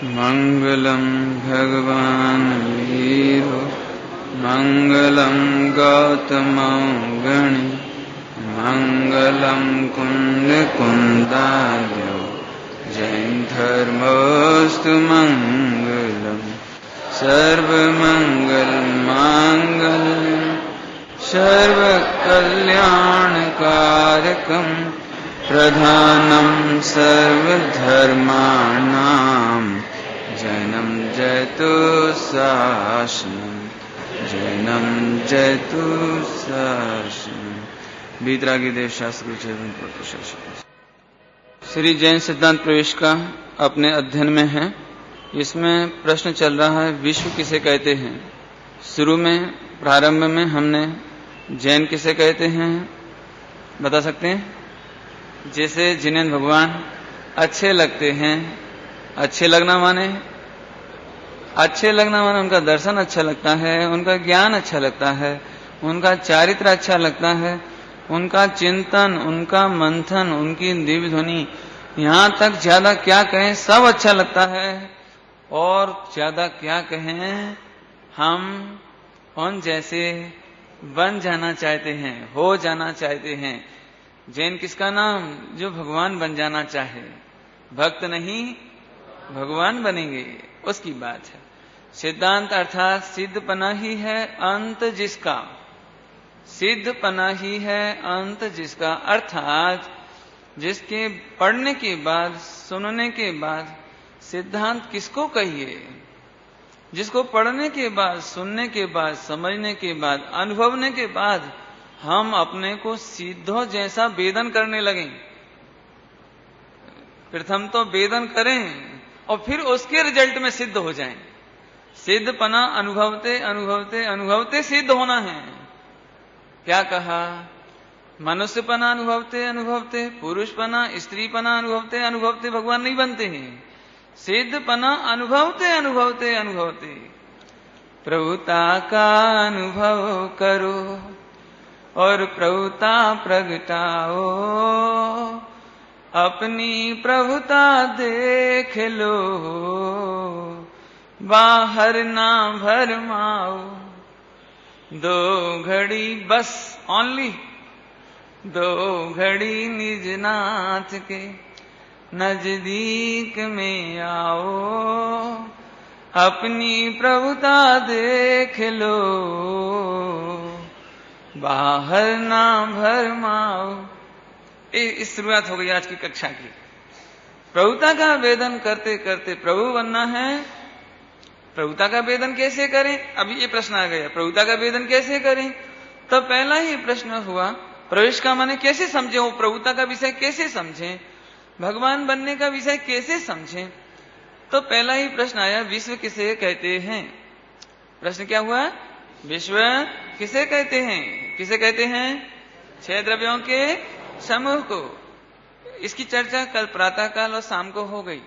मंगलम भगवान वीरो मंगलम गौतम गणि मंगलम कुंद कुंदार्यो जैन धर्मोस्तु मंगलम सर्वमंगल मांगल्यम सर्वकल्याणकारकम प्रधानम सर्वधर्माणां जैनं जयतु शासनम जैनं जयतु शासनम। बीतरागी देव शास्त्र श्री जैन सिद्धांत प्रवेश का अपने अध्ययन में है। इसमें प्रश्न चल रहा है विश्व किसे कहते हैं। शुरू में प्रारंभ में हमने जैन किसे कहते हैं बता सकते हैं। जैसे जिन्हें भगवान अच्छे लगते हैं, अच्छे लगना माने उनका दर्शन अच्छा लगता है, उनका ज्ञान अच्छा लगता है, उनका चारित्र अच्छा लगता है, उनका चिंतन, उनका मंथन, उनकी दिव्य ध्वनि, यहाँ तक ज्यादा क्या कहें सब अच्छा लगता है। और ज्यादा क्या कहें हम उन जैसे बन जाना चाहते हैं, हो जाना चाहते हैं। जैन किसका नाम जो भगवान बन जाना चाहे, भक्त नहीं भगवान बनेंगे उसकी बात है। सिद्धांत अर्थात सिद्धपना ही है अंत जिसका, सिद्धपना ही है अंत जिसका, अर्थात जिसके पढ़ने के बाद सुनने के बाद सिद्धांत किसको कहिए, जिसको पढ़ने के बाद सुनने के बाद समझने के बाद अनुभवने के बाद हम अपने को सिद्धों जैसा वेदन करने लगें। प्रथम तो वेदन करें और फिर उसके रिजल्ट में सिद्ध हो जाएं। सिद्धपना अनुभवते अनुभवते अनुभवते सिद्ध होना है। क्या कहा, मनुष्यपना अनुभवते अनुभवते, पुरुषपना स्त्रीपना अनुभवते अनुभवते भगवान नहीं बनते हैं। सिद्धपना अनुभवते अनुभवते अनुभवते प्रभुता का अनुभव करो और प्रभुता प्रगटाओ, अपनी प्रभुता देख लो, बाहर ना भरमाओ। दो घड़ी बस ओनली, दो घड़ी निज नाथ के नजदीक में आओ, अपनी प्रभुता देख लो, बाहर ना भरमाओ। इस शुरुआत हो गई आज की कक्षा की। प्रभुता का वेदन करते करते प्रभु बनना है। प्रभुता का वेदन कैसे करें, अभी ये प्रश्न आ गया, प्रभुता का वेदन कैसे करें। तो पहला ही प्रश्न हुआ प्रवेश का माने कैसे समझे, वो प्रभुता का विषय कैसे समझें, भगवान बनने का विषय कैसे समझें। तो पहला ही प्रश्न आया विश्व किसे कहते हैं। प्रश्न क्या हुआ, विश्व किसे कहते हैं। किसे कहते हैं, छह द्रव्यों के समूह को। इसकी चर्चा कल प्रातःकाल और शाम को हो गई,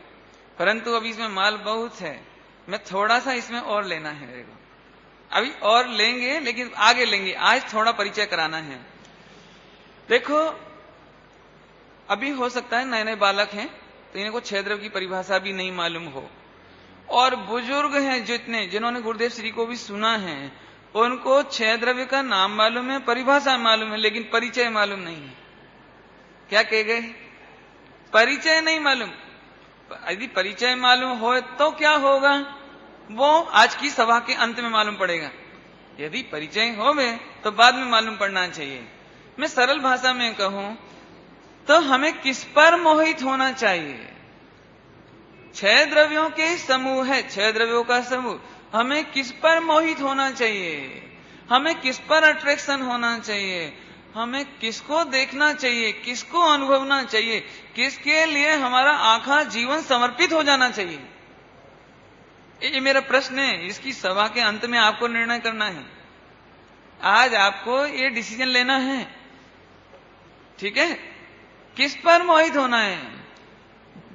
परंतु अभी इसमें माल बहुत है, मैं थोड़ा सा इसमें और लेना है। अभी और लेंगे लेकिन आगे लेंगे, आज थोड़ा परिचय कराना है। देखो अभी हो सकता है नए नए बालक हैं तो इनको छह द्रव्य की परिभाषा भी नहीं मालूम हो, और बुजुर्ग हैं जितने जिन्होंने गुरुदेव श्री को भी सुना है उनको छह द्रव्य का नाम मालूम है, परिभाषा मालूम है, लेकिन परिचय मालूम नहीं है। क्या कह गए, परिचय नहीं मालूम। यदि परिचय मालूम हो तो क्या होगा, वो आज की सभा के अंत में मालूम पड़ेगा। यदि परिचय होवे तो बाद में मालूम पड़ना चाहिए। मैं सरल भाषा में कहूं तो हमें किस पर मोहित होना चाहिए। छह द्रव्यों के समूह है, छह द्रव्यों का समूह, हमें किस पर मोहित होना चाहिए, हमें किस पर अट्रैक्शन होना चाहिए, हमें किसको देखना चाहिए, किसको अनुभवना चाहिए, किसके लिए हमारा आखा जीवन समर्पित हो जाना चाहिए। ये मेरा प्रश्न है, इसकी सभा के अंत में आपको निर्णय करना है। आज आपको ये डिसीजन लेना है, ठीक है, किस पर मोहित होना है।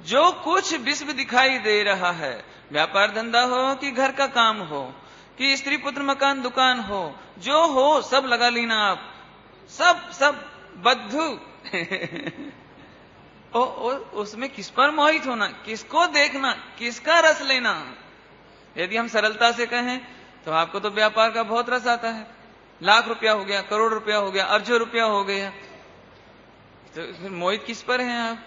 जो कुछ विश्व दिखाई दे रहा है, व्यापार धंधा हो कि घर का काम हो कि स्त्री पुत्र मकान दुकान हो, जो हो सब लगा लेना आप, सब सब बद्धू उसमें किस पर मोहित होना, किसको देखना, किसका रस लेना। यदि हम सरलता से कहें तो आपको तो व्यापार का बहुत रस आता है। लाख रुपया हो गया, करोड़ रुपया हो गया, अर्जों रुपया हो गया, तो फिर मोहित किस पर हैं आप,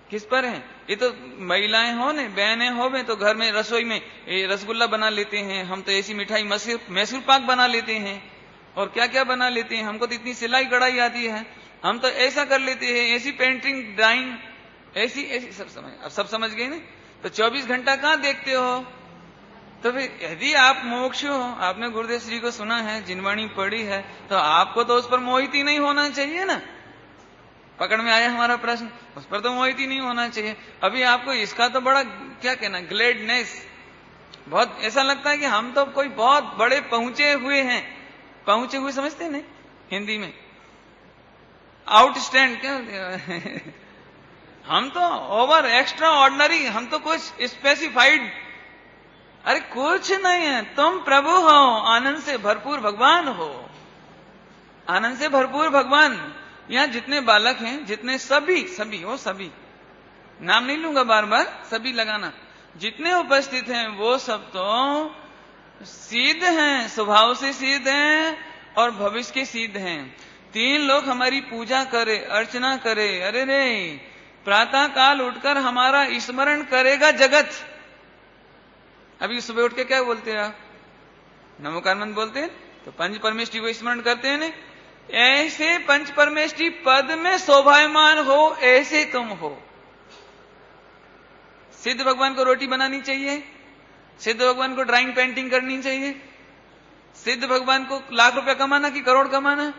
किस पर हैं? ये तो महिलाएं हो ने, बहनें हो में तो घर में रसोई में रसगुल्ला बना लेते हैं, हम तो ऐसी मिठाई मैसूर पाक बना लेते हैं, और क्या क्या बना लेते हैं। हमको तो इतनी सिलाई कढ़ाई आती है, हम तो ऐसा कर लेते हैं, ऐसी पेंटिंग ड्राइंग, ऐसी ऐसी सब समझ गए ना। तो 24 घंटा कहां देखते हो? तो फिर यदि आप मोक्ष हो, आपने गुरुदेव श्री को सुना है, जिनवाणी पढ़ी है, तो आपको तो उस पर मोहित ही नहीं होना चाहिए ना। पकड़ में आया हमारा प्रश्न, उस पर तो मोहित ही नहीं होना चाहिए। अभी आपको इसका तो बड़ा क्या कहना, ग्लेडनेस, बहुत ऐसा लगता है कि हम तो कोई बहुत बड़े पहुंचे हुए हैं। पहुंचे हुए समझते हैं ना हिंदी में, आउटस्टैंड क्या हम तो ओवर एक्स्ट्रा ऑर्डिनरी, हम तो कुछ स्पेसिफाइड। अरे कुछ नहीं है, तुम प्रभु हो, आनंद से भरपूर भगवान हो, आनंद से भरपूर भगवान। यहां जितने बालक हैं, जितने सभी वो सभी, नाम नहीं लूंगा बार बार, सभी लगाना, जितने उपस्थित हैं वो सब तो सिद्ध हैं, स्वभाव से सिद्ध हैं और भविष्य के सिद्ध हैं। 3 लोग हमारी पूजा करे, अर्चना करे, अरे रे प्रातः काल उठकर हमारा स्मरण करेगा जगत। अभी सुबह उठ के क्या बोलते हैं आप? नमोकार मंत्र बोलते हैं, तो पंच परमेष्टि को स्मरण करते हैं। ऐसे पंच परमेष्टि पद में शोभायमान हो, ऐसे तुम हो। सिद्ध भगवान को रोटी बनानी चाहिए, सिद्ध भगवान को ड्राइंग पेंटिंग करनी चाहिए, सिद्ध भगवान को लाख रुपया कमाना कि करोड़ कमाना,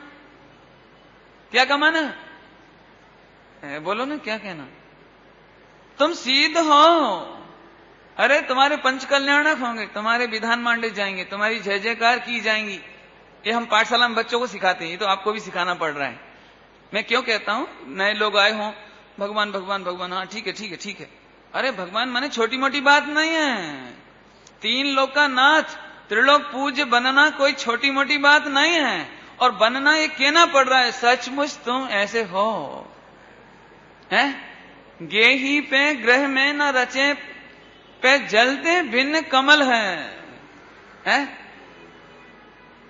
क्या कमाना? बोलो ना, क्या कहना? तुम सिद्ध हो, अरे तुम्हारे पंच कल्याणक होंगे, तुम्हारे विधान मांडे जाएंगे, तुम्हारी जय जयकार की जाएंगी। ये हम पाठशाला में बच्चों को सिखाते हैं, ये तो आपको भी सिखाना पड़ रहा है। मैं क्यों कहता हूं, नए लोग आए हों, भगवान भगवान भगवान, हाँ ठीक है ठीक है ठीक है। अरे भगवान माने छोटी मोटी बात नहीं है। 3 लोक का नाथ, त्रिलोक पूज्य बनना कोई छोटी मोटी बात नहीं है। और बनना ये कहना पड़ रहा है, सचमुच तुम ऐसे हो। हैं? गे ही पे ग्रह में न रचे, पे जलते भिन्न कमल है?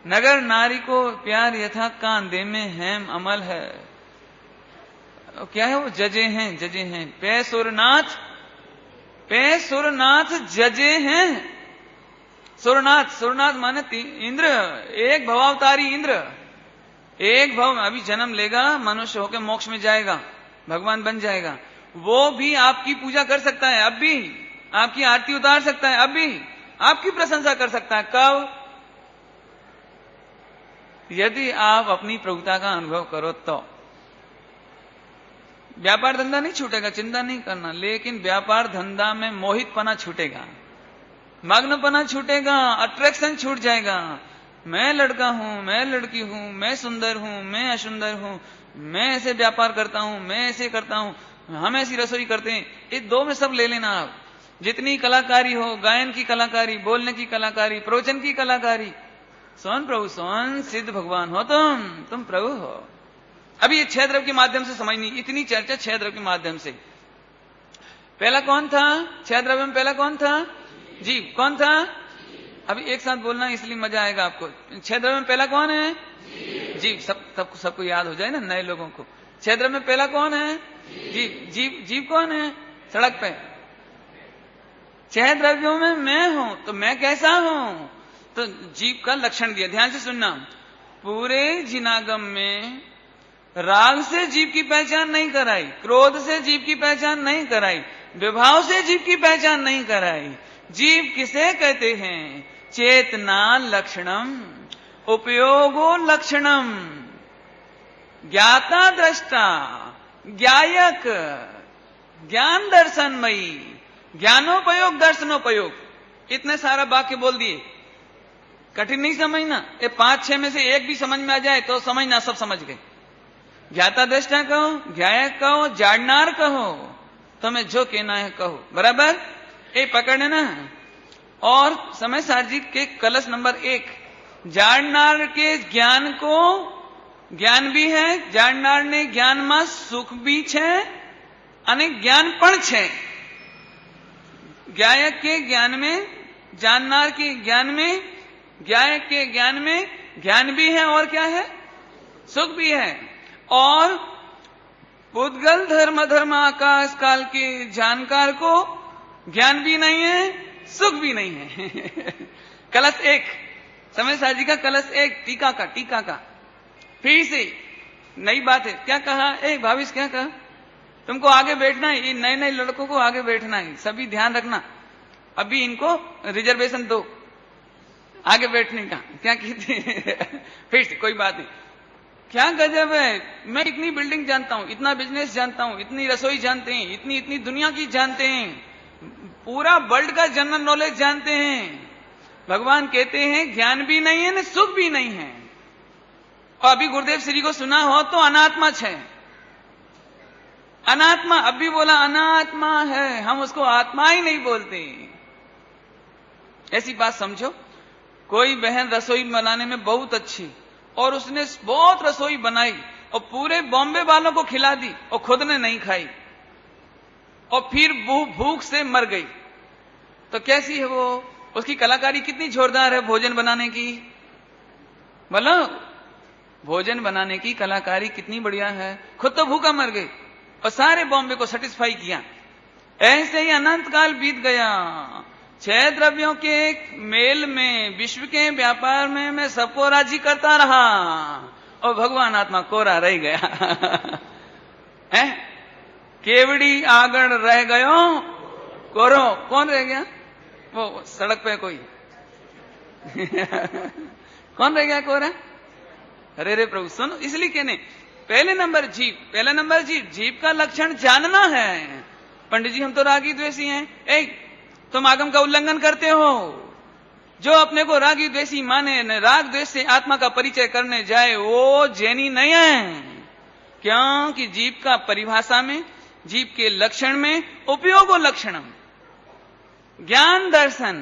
नगर नारी को प्यार यथा कांधे में हेम अमल है। क्या है वो? जजे हैं पे सुरनाथ जजे हैं। सुरनाथ माने इंद्र, एक भवावतारी इंद्र, एक भव अभी जन्म लेगा, मनुष्य होकर मोक्ष में जाएगा, भगवान बन जाएगा। वो भी आपकी पूजा कर सकता है, अब भी आपकी आरती उतार सकता है, अब भी आपकी प्रशंसा कर सकता है। कब? यदि आप अपनी प्रभुता का अनुभव करो तो। व्यापार धंधा नहीं छूटेगा, चिंता नहीं करना, लेकिन व्यापार धंधा में मोहितपना छूटेगा, मग्नपना छूटेगा, अट्रैक्शन छूट जाएगा। मैं लड़का हूं, मैं लड़की हूं, मैं सुंदर हूं, मैं असुंदर हूं, मैं ऐसे व्यापार करता हूं, मैं ऐसे करता हूं, हम ऐसी रसोई करते हैं। ये 2 में सब ले लेना आप। जितनी कलाकारी हो, गायन की कलाकारी, बोलने की कलाकारी, प्रवचन की कलाकारी, सोन प्रभु सोन, सिद्ध भगवान हो तुम प्रभु हो। अभी ये 6 द्रव्य के माध्यम से समझनी, इतनी चर्चा 6 द्रव्य के माध्यम से। पहला कौन था 6 द्रव्य में? पहला कौन था? जीव। कौन था? अभी एक साथ बोलना, इसलिए मजा आएगा आपको। 6 द्रव्य में पहला कौन है? जीव। सबको याद हो जाए ना, नए लोगों को। 6 द्रव्य में पहला कौन है? जीव। जीव कौन है? सड़क पे। 6 द्रव्यों में मैं हूं, तो मैं कैसा हूं? तो जीव का लक्षण दिया, ध्यान से सुनना। पूरे जिनागम में राग से जीव की पहचान नहीं कराई, क्रोध से जीव की पहचान नहीं कराई, विभाव से जीव की पहचान नहीं कराई। जीव किसे कहते हैं? चेतना लक्षणम, उपयोगो लक्षणम, ज्ञाता दृष्टा, ज्ञायक, ज्ञान दर्शनमयी, ज्ञानोपयोग दर्शनोपयोग। इतने सारा वाक्य बोल दिए, कठिन नहीं समझना। ये 5-6 में से एक भी समझ में आ जाए तो समझना, सब समझ गए। ज्ञाता दृष्टा कहो, ज्ञायक कहो, जाड़नार कहो, तुम्हें जो कहना है कहो, बराबर? ये पकड़े ना। और समय सारजी के कलश नंबर 1, जाड़नार के ज्ञान को જ્ઞાન બી હે, જાણનારને જ્ઞાનમાં સુખ બી છે અને જ્ઞાન પણ છે. ज्ञायक के ज्ञान में, जाननार के ज्ञान में, ज्ञायक के ज्ञान में ज्ञान भी है और क्या है, सुख भी है. और पुद्गल धर्म आकाश काल के जानकार को ज्ञान भी नहीं है, सुख भी नहीं है. कलश एक, समय साजी का कलश एक, टीका का फिर से नई बात है. क्या कहा, भाविश क्या कहा, तुमको आगे बैठना है, ये नए नए लड़कों को आगे बैठना है, सभी ध्यान रखना. अभी इनको रिजर्वेशन दो आगे बैठने का. क्या कहते फिर से कोई बात नहीं. क्या गजब है, मैं इतनी बिल्डिंग जानता हूं, इतना बिजनेस जानता हूं, इतनी रसोई जानते हैं, इतनी इतनी दुनिया की जानते हैं, पूरा वर्ल्ड का जनरल नॉलेज जानते हैं. भगवान कहते हैं ज्ञान भी नहीं है न सुख भी नहीं है. और अभी गुरुदेव श्री को सुना हो तो अनात्मा है, अनात्मा. अभी बोला अनात्मा है, हम उसको आत्मा ही नहीं बोलते. ऐसी बात समझो, कोई बहन रसोई बनाने में बहुत अच्छी और उसने बहुत रसोई बनाई और पूरे बॉम्बे वालों को खिला दी और खुद ने नहीं खाई और फिर भूख से मर गई, तो कैसी है वो, उसकी कलाकारी कितनी जोरदार है भोजन बनाने की. बोलो, भोजन बनाने की कलाकारी कितनी बढ़िया है, खुद तो भूखा मर गई और सारे बॉम्बे को सेटिस्फाई किया. ऐसे ही अनंत काल बीत गया. 6 द्रव्यों के मेल में, विश्व के व्यापार में मैं सबको राजी करता रहा और भगवान आत्मा कोरा रह गया. है केवड़ी आगड़ रह गयो कोरो. कौन रह गया, वो सड़क पे कोई कौन रह गया कोरा. अरे रे प्रभु सुनो, इसलिए कहने पहले नंबर जीव, जीव का लक्षण जानना है. पंडित जी हम तो रागी द्वेषी हैं. तुम आगम का उल्लंघन करते हो. जो अपने को रागी द्वेषी माने, राग द्वेष से आत्मा का परिचय करने जाए, वो जैनी नहीं है. क्योंकि जीव का परिभाषा में, जीव के लक्षण में उपयोगो लक्षणम, ज्ञान दर्शन,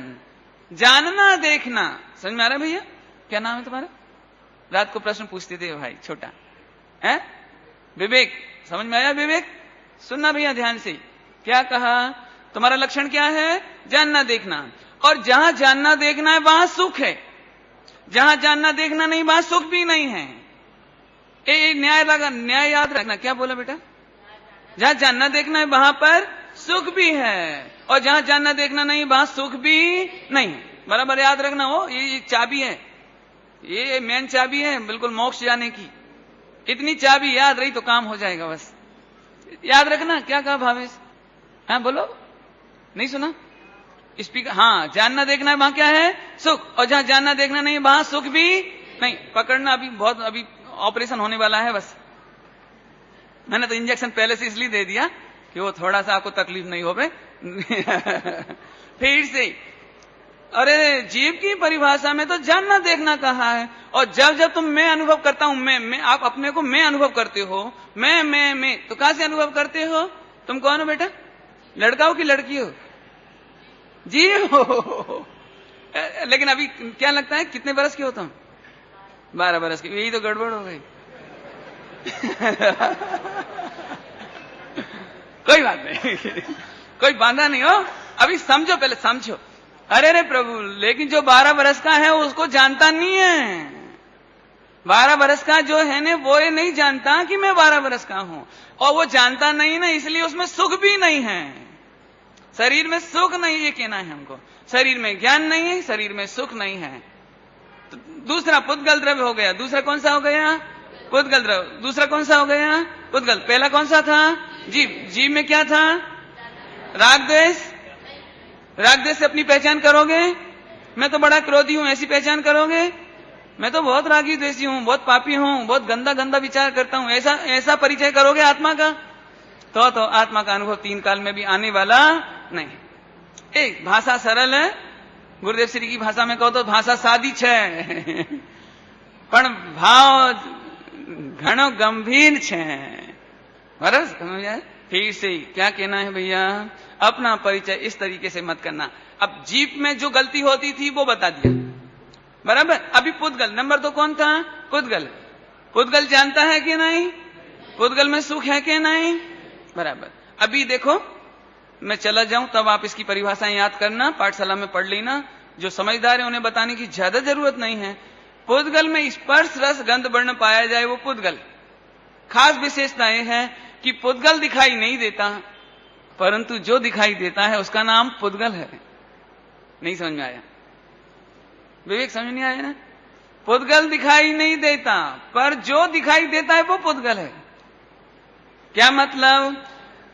जानना देखना. समझ में आ रहा है भैया. क्या नाम है तुम्हारा, रात को प्रश्न पूछते थे भाई छोटा है, विवेक. समझ में आया विवेक, सुनना भैया ध्यान से. क्या कहा, तुम्हारा लक्षण क्या है, जानना देखना. और जहां जानना देखना है वहां सुख है, जहां जानना देखना नहीं वहां सुख भी नहीं है. न्याय याद रखना. क्या बोला बेटा, जहां जानना देखना है वहां पर सुख भी है और जहां जानना देखना नहीं वहां सुख भी नहीं. बराबर याद रखना. हो ये चाबी है, ये मेन चाबी है बिल्कुल मोक्ष जाने की. इतनी चाबी याद रही तो काम हो जाएगा. बस याद रखना. क्या कहा भावेश, हाँ बोलो, नहीं सुना स्पीकर. हाँ, जानना देखना है वहां क्या है, सुख. और जहां जानना देखना नहीं वहां सुख भी नहीं. पकड़ना, अभी ऑपरेशन होने वाला है. बस मैंने तो इंजेक्शन पहले से इसलिए दे दिया कि वो थोड़ा सा आपको तकलीफ नहीं हो. फिर से, अरे जीव की परिभाषा में तो जानना देखना कहा है. और जब जब तुम मैं अनुभव करता हूं, मैं आप अपने को मैं अनुभव करते हो, मैं तो कहां से अनुभव करते हो, तुम कौन हो बेटा, लड़का हो कि लड़की हो, जीव हो. लेकिन अभी क्या लगता है कितने बरस के हो तुम, 12 बरस के. यही तो गड़बड़ हो गई. कोई बात नहीं, कोई बांधा नहीं हो. अभी समझो, पहले समझो. अरे प्रभु, लेकिन जो 12 बरस का है उसको जानता नहीं है. 12 बरस का जो है ना वो ये नहीं जानता कि मैं 12 बरस का हूं. और वो जानता नहीं ना, इसलिए उसमें सुख भी नहीं है. शरीर में सुख नहीं, ये कहना है हमको. शरीर में ज्ञान नहीं है, शरीर में सुख नहीं है. तो दूसरा पुद्गल द्रव्य हो गया. दूसरा कौन सा हो गया, पुद्गल द्रव्य. दूसरा कौन सा हो गया, पुद्गल. पहला कौन सा था, जीव. जीव में क्या था, राग द्वेष. राग द्वेष से अपनी पहचान करोगे, मैं तो बड़ा क्रोधी हूं, ऐसी पहचान करोगे. मैं तो बहुत रागी द्वेषी हूं, बहुत पापी हूं, बहुत गंदा विचार करता हूं, ऐसा परिचय करोगे आत्मा का, तो आत्मा का अनुभव 3 काल में भी आने वाला नहीं. एक भाषा सरल है, गुरुदेव श्री की भाषा में कहो तो भाषा सादी है, पण भाव घणो गंभीर है. बराबर. फिर से क्या कहना है भैया, अपना परिचय इस तरीके से मत करना. अब जीप में जो गलती होती थी वो बता दिया. बराबर. अभी पुद्गल नंबर 2 कौन था, पुद्गल. पुद्गल जानता है कि नहीं? पुद्गल में सुख है कि नहीं? बराबर। अभी देखो, मैं चला जाऊं तब आप इसकी परिभाषाएं याद करना, पाठशाला में पढ़ लेना। जो समझदार है उन्हें बताने की ज्यादा जरूरत नहीं है। पुद्गल में स्पर्श रस गंध वर्ण पाया जाए वो पुद्गल। खास विशेषता यह है कि पुद्गल दिखाई नहीं देता, परंतु जो दिखाई देता है उसका नाम पुद्गल है। नहीं समझ में आया? विवेक समझ नहीं आया ना? पुद्गल दिखाई नहीं देता, पर जो दिखाई देता है वो पुद्गल है। क्या मतलब?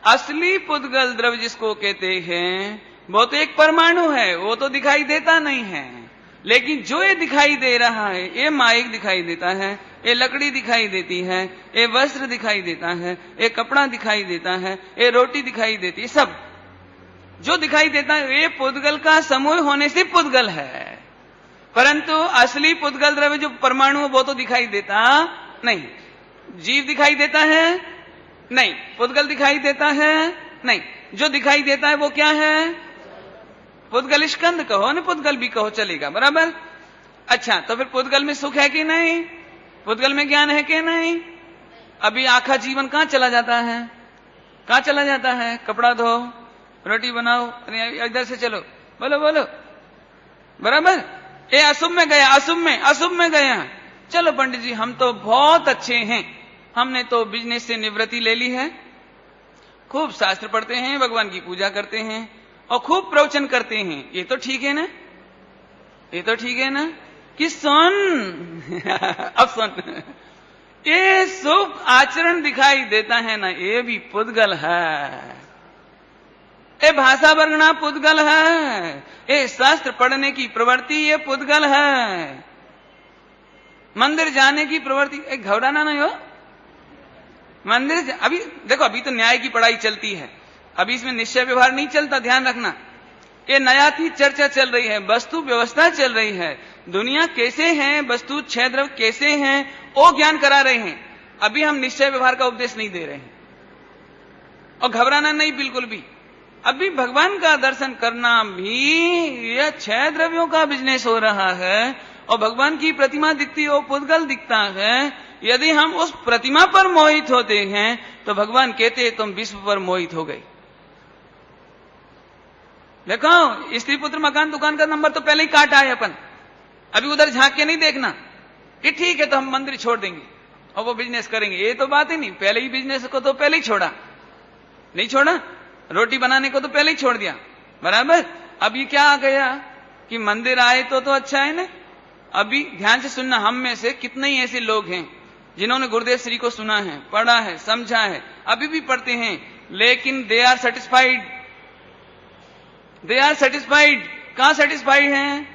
असली पुद्गल द्रव्य जिसको कहते हैं वो तो एक परमाणु है, वो तो दिखाई देता नहीं है। लेकिन जो ये दिखाई दे रहा है, ये माइक दिखाई देता है, ये लकड़ी दिखाई देती है, ये वस्त्र दिखाई देता है, ये कपड़ा दिखाई देता है, ये रोटी दिखाई देती है, सब जो दिखाई देता है ये पुद्गल का समूह होने से पुद्गल है। परंतु असली पुद्गल द्रव्य जो परमाणु वो तो दिखाई देता नहीं। जीव दिखाई देता है? नहीं। पुद्गल दिखाई देता है? नहीं। जो दिखाई देता है वो क्या है? पुद्गल स्कंद कहो ना, पुद्गल भी कहो, चलेगा। बराबर। अच्छा, तो फिर पुद्गल में सुख है कि नहीं? पुद्गल में ज्ञान है कि नहीं? अभी आखा जीवन कहां चला जाता है? कहां चला जाता है? कपड़ा धो, रोटी बनाओ, इधर से चलो, बोलो बोलो, बराबर। ये अशुभ में गया, अशुभ में गया। चलो पंडित जी, हम तो बहुत अच्छे हैं, हमने तो बिजनेस से निवृत्ति ले ली है, खूब शास्त्र पढ़ते हैं, भगवान की पूजा करते हैं और खूब प्रवचन करते हैं। ये तो ठीक है ना? ये तो ठीक है ना? कि सुन अब सुन, ये शुभ आचरण दिखाई देता है ना, ये भी पुद्गल है। ये भाषा वर्णना पुद्गल है, ये शास्त्र पढ़ने की प्रवृत्ति ये पुद्गल है, मंदिर जाने की प्रवृत्ति। एक घबराना नहीं हो, मंदिर अभी देखो, अभी तो न्याय की पढ़ाई चलती है, अभी इसमें निश्चय व्यवहार नहीं चलता, ध्यान रखना। ये नया की चर्चा चल रही है, वस्तु व्यवस्था चल रही है, दुनिया कैसे है, वस्तु छह द्रव्य कैसे हैं, वो ज्ञान करा रहे हैं। अभी हम निश्चय व्यवहार का उपदेश नहीं दे रहे हैं, और घबराना नहीं बिल्कुल भी। अभी भगवान का दर्शन करना भी यह छह द्रव्यों का बिजनेस हो रहा है, और भगवान की प्रतिमा दिखती है, पुद्गल दिखता है। यदि हम उस प्रतिमा पर मोहित होते हैं तो भगवान कहते हैं तुम विश्व पर मोहित हो गए। देखो, स्त्री पुत्र मकान दुकान का नंबर तो पहले ही काटा है अपन, अभी उधर झांक के नहीं देखना कि ठीक है तो हम मंदिर छोड़ देंगे और वो बिजनेस करेंगे, ये तो बात ही नहीं। पहले ही बिजनेस को तो पहले ही छोड़ा, नहीं छोड़ा? रोटी बनाने को तो पहले ही छोड़ दिया, बराबर। अब ये क्या आ गया कि मंदिर आए तो अच्छा है ना। अभी ध्यान से सुनना, हम में से कितने ही ऐसे लोग हैं जिन्होंने गुरुदेव श्री को सुना है, पढ़ा है, समझा है, अभी भी पढ़ते हैं, लेकिन they are satisfied. They are satisfied. कहां सेटिस्फाइड हैं?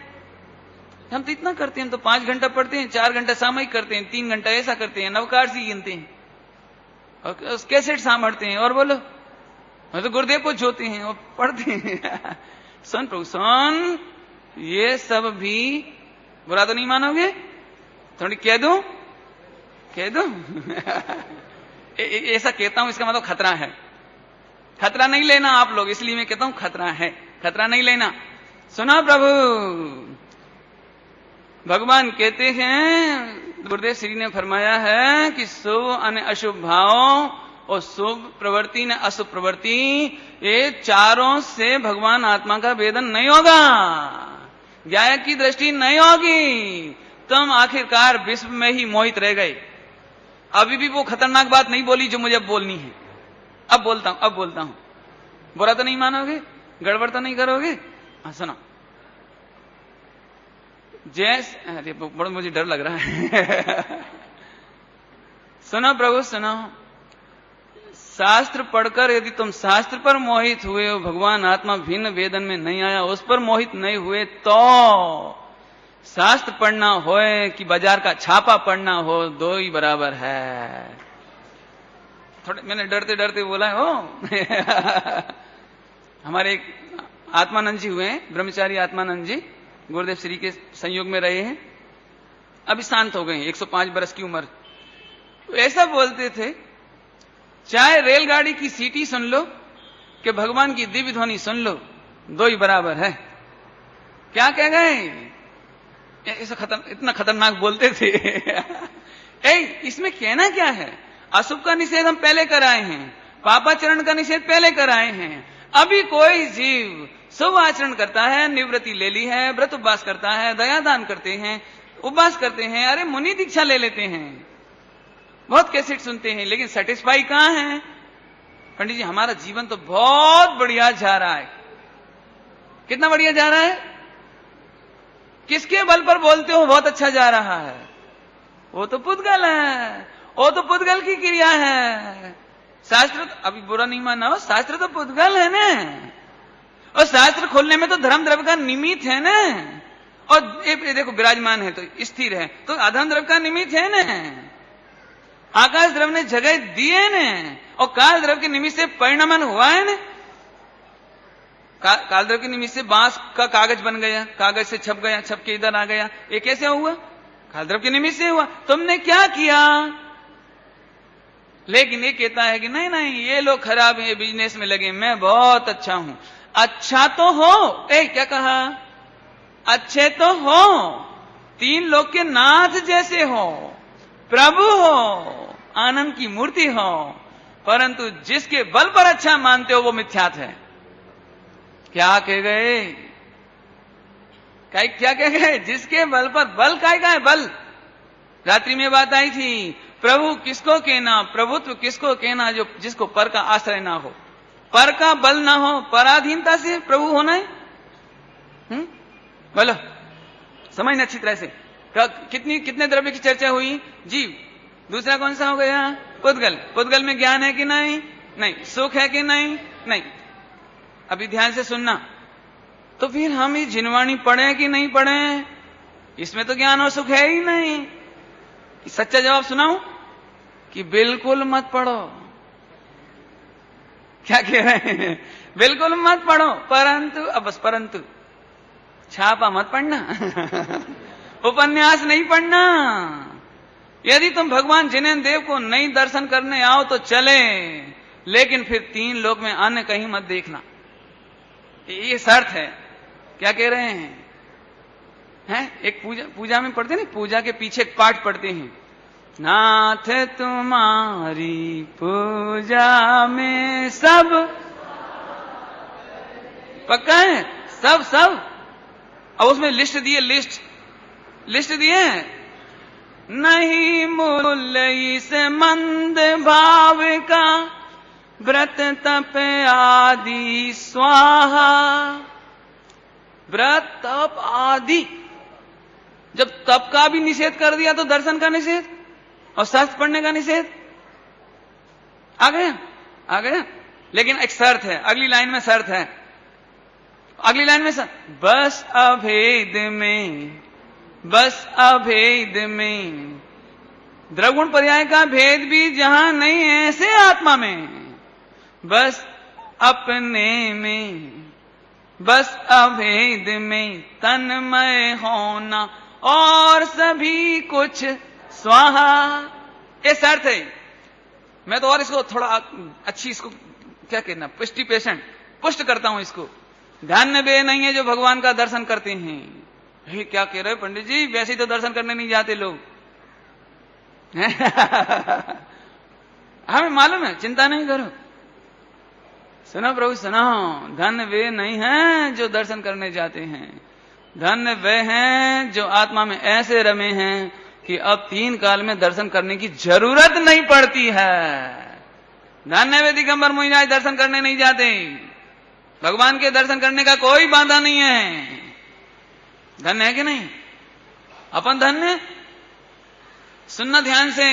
हम तो इतना करते हैं, तो 5 घंटा पढ़ते हैं, 4 घंटा सामयिक करते हैं, 3 घंटा ऐसा करते हैं, नवकारसी गिनते हैं और कैसेट सांभरते हैं, और बोलो तो गुरुदेव को जोते हैं और पढ़ते हैं। सुन प्रभु सुन, ये सब भी बुरा तो नहीं मानोगे? थोड़ी कह दूं ऐसा कहता हूं, इसका मतलब खतरा है। खतरा नहीं लेना आप लोग, इसलिए मैं कहता हूं खतरा है, खतरा नहीं लेना। सुना प्रभु, भगवान कहते हैं, गुरुदेव श्री ने फरमाया है कि शुभ अन्य अशुभ भाव और शुभ प्रवृत्ति ने अशुभ प्रवृत्ति, ये चारों से भगवान आत्मा का वेदन नहीं होगा, ज्ञान की दृष्टि नहीं होगी। तुम आखिरकार विश्व में ही मोहित रह गए। अभी भी वो खतरनाक बात नहीं बोली जो मुझे अब बोलनी है, अब बोलता हूं। बुरा तो नहीं मानोगे, गड़बड़ तो नहीं करोगे? हाँ सुनो, अरे बड़ा मुझे डर लग रहा है। सुनो प्रभु सुनो, शास्त्र पढ़कर यदि तुम शास्त्र पर मोहित हुए हो, भगवान आत्मा भिन्न वेदन में नहीं आया, उस पर मोहित नहीं हुए, तो शास्त्र पढ़ना हो कि बाजार का छापा पढ़ना हो, दो ही बराबर है। थोड़े मैंने डरते डरते बोला हो। हमारे एक आत्मानंद जी हुए हैं, ब्रह्मचारी आत्मानंद जी, गुरुदेव श्री के संयोग में रहे हैं, अभी शांत हो गए हैं, 105 बरस की उम्र। तो ऐसा बोलते थे, चाहे रेलगाड़ी की सीटी सुन लो कि भगवान की दिव्य ध्वनि सुन लो, दो ही बराबर है। क्या कह गए? ऐसा इतना खतरनाक बोलते थे। इसमें कहना क्या है? अशुभ का निषेध हम पहले कराए हैं, पापाचरण का निषेध पहले कराए हैं। अभी कोई जीव शुभ आचरण करता है, निवृत्ति ले ली है, व्रत उपवास करता है, दयादान करते हैं, उपवास करते हैं, अरे मुनि दीक्षा ले लेते हैं, बहुत कैसेट सुनते हैं, लेकिन सेटिस्फाई कहां है? पंडित जी हमारा जीवन तो बहुत बढ़िया जा रहा है। कितना बढ़िया जा रहा है? किसके बल पर बोलते हो बहुत अच्छा जा रहा है? वो तो पुद्गल है, वो तो पुद्गल की क्रिया है। शास्त्र तो, अभी बुरा नहीं मानना हो, शास्त्र तो पुद्गल है ना, और शास्त्र खोलने में तो धर्म द्रव्य का निमित्त है ना, और ये देखो विराजमान है तो स्थिर है, तो अधर्म द्रव्य का निमित्त है ना। आकाश द्रव्य ने जगह दी है ना, और काल द्रव्य के निमित्त से परिणमन हुआ है ना। काल द्रव्य के निमित्त से बांस का कागज बन गया, कागज से छप गया, छप के इधर आ गया, ये कैसे हुआ? काल द्रव्य के निमित्त से हुआ। तुमने क्या किया? लेकिन ये कहता है कि नहीं नहीं ये लोग खराब है, बिजनेस में लगे, मैं बहुत अच्छा हूं। अच्छा तो हो, क्या कहा? अच्छे तो हो, तीन लोग के नाथ जैसे हो, प्रभु हो, आनंद की मूर्ति हो, परंतु जिसके बल पर अच्छा मानते हो वो मिथ्यात्व है। क्या कह गए? क्या कह गए? जिसके बल पर, बल काय का है? बल रात्रि में बात आई थी, प्रभु किसको कहना, प्रभुत्व किसको कहना जो जिसको पर का आश्रय ना हो, पर का बल ना हो, पराधीनता से प्रभु होना है। बोलो समझना अच्छी तरह से। कितने द्रव्य की चर्चा हुई? जीव। दूसरा कौन सा हो गया? पुद्गल। पुद्गल में ज्ञान है कि नहीं? नहीं। सुख है कि नहीं? नहीं। अभी ध्यान से सुनना। तो फिर हम ये जिनवाणी पढ़े कि नहीं पढ़े? इसमें तो ज्ञान और सुख है ही नहीं। सच्चा जवाब सुनाऊं कि बिल्कुल मत पढ़ो। क्या कह रहे हैं? बिल्कुल मत पढ़ो, परंतु छापा मत पढ़ना उपन्यास नहीं पढ़ना। यदि तुम भगवान जिनेन्द्र देव को नहीं दर्शन करने आओ तो चले, लेकिन फिर तीन लोक में अन्य कहीं मत देखना, ये शर्त है। क्या कह रहे हैं? एक पूजा में पढ़ते नहीं, पूजा के पीछे एक पाठ पढ़ते हैं, नाथ तुम्हारी पूजा में सब पक्का है, सब। अब उसमें लिस्ट दिए नहीं मूल्य इस मंद भाव का, व्रत तप आदि स्वाहा। व्रत तप आदि, जब तप का भी निषेध कर दिया तो दर्शन का निषेध और शास्त्र पढ़ने का निषेध आ गया। लेकिन एक शर्त है, अगली लाइन में शर्त है, बस अभेद में द्रवगुण पर्याय का भेद भी जहां नहीं है ऐसे आत्मा में, बस अपने में, बस अभेद में तन्मय होना और सभी कुछ स्वाहा। ये शर्त है। मैं तो और इसको थोड़ा अच्छी, इसको क्या कहना, पुष्ट करता हूं इसको। धन्य वे नहीं है जो भगवान का दर्शन करते हैं। क्या कह रहे पंडित जी? वैसे ही तो दर्शन करने नहीं जाते लोग हमें मालूम है, चिंता नहीं करो। सुनो प्रभु सुनो, धन्य वे नहीं हैं जो दर्शन करने जाते हैं, धन्य वे हैं जो आत्मा में ऐसे रमे हैं कि अब तीन काल में दर्शन करने की जरूरत नहीं पड़ती है। धन्य वे दिगंबर मुनिराज दर्शन करने नहीं जाते, भगवान के दर्शन करने का कोई बाधा नहीं है। धन्य है कि नहीं? अपन धन्य। सुनना ध्यान से,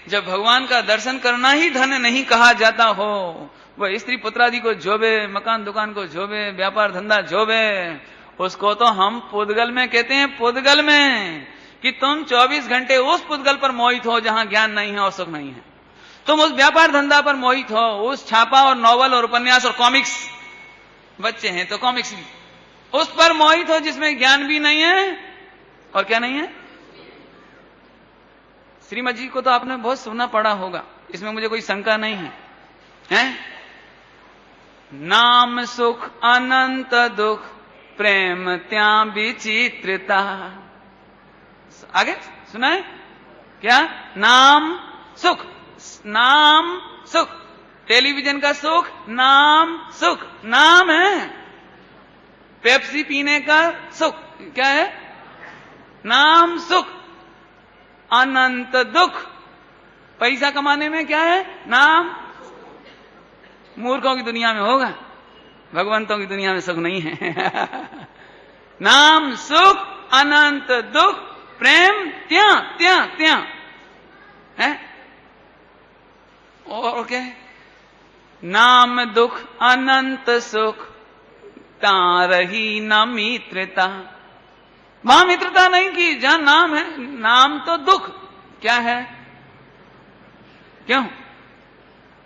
जब भगवान का दर्शन करना ही धन्य नहीं कहा जाता हो, वह स्त्री पुत्रादि को जोबे, मकान दुकान को जोबे, व्यापार धंधा जोबे, उसको तो हम पुद्गल में कहते हैं। पुद्गल में कि तुम 24 घंटे उस पुद्गल पर मोहित हो जहां ज्ञान नहीं है और सुख नहीं है। तुम उस व्यापार धंधा पर मोहित हो, उस छापा और नॉवल और उपन्यास और कॉमिक्स, बच्चे हैं तो कॉमिक्स भी, उस पर मोहित हो जिसमें ज्ञान भी नहीं है और क्या नहीं है। श्रीमद जी को तो आपने बहुत सुना पड़ा होगा, इसमें मुझे कोई शंका नहीं है, हैं? नाम सुख अनंत दुख, प्रेम त्या विचित्रता। आगे सुना है? क्या? नाम सुख, नाम सुख। टेलीविजन का सुख, नाम सुख, नाम है। पेप्सी पीने का सुख क्या है? नाम सुख। अनंत दुख पैसा कमाने में क्या है? नाम। मूर्खों की दुनिया में होगा, भगवंतों की दुनिया में सुख नहीं है। नाम सुख, अनंत दुख, प्रेम त्या त्या त्या है। और क्या है? नाम दुख अनंत सुख, तारही न मित्रता। वहां मित्रता नहीं की जहां नाम है। नाम तो दुख क्या है? क्यों?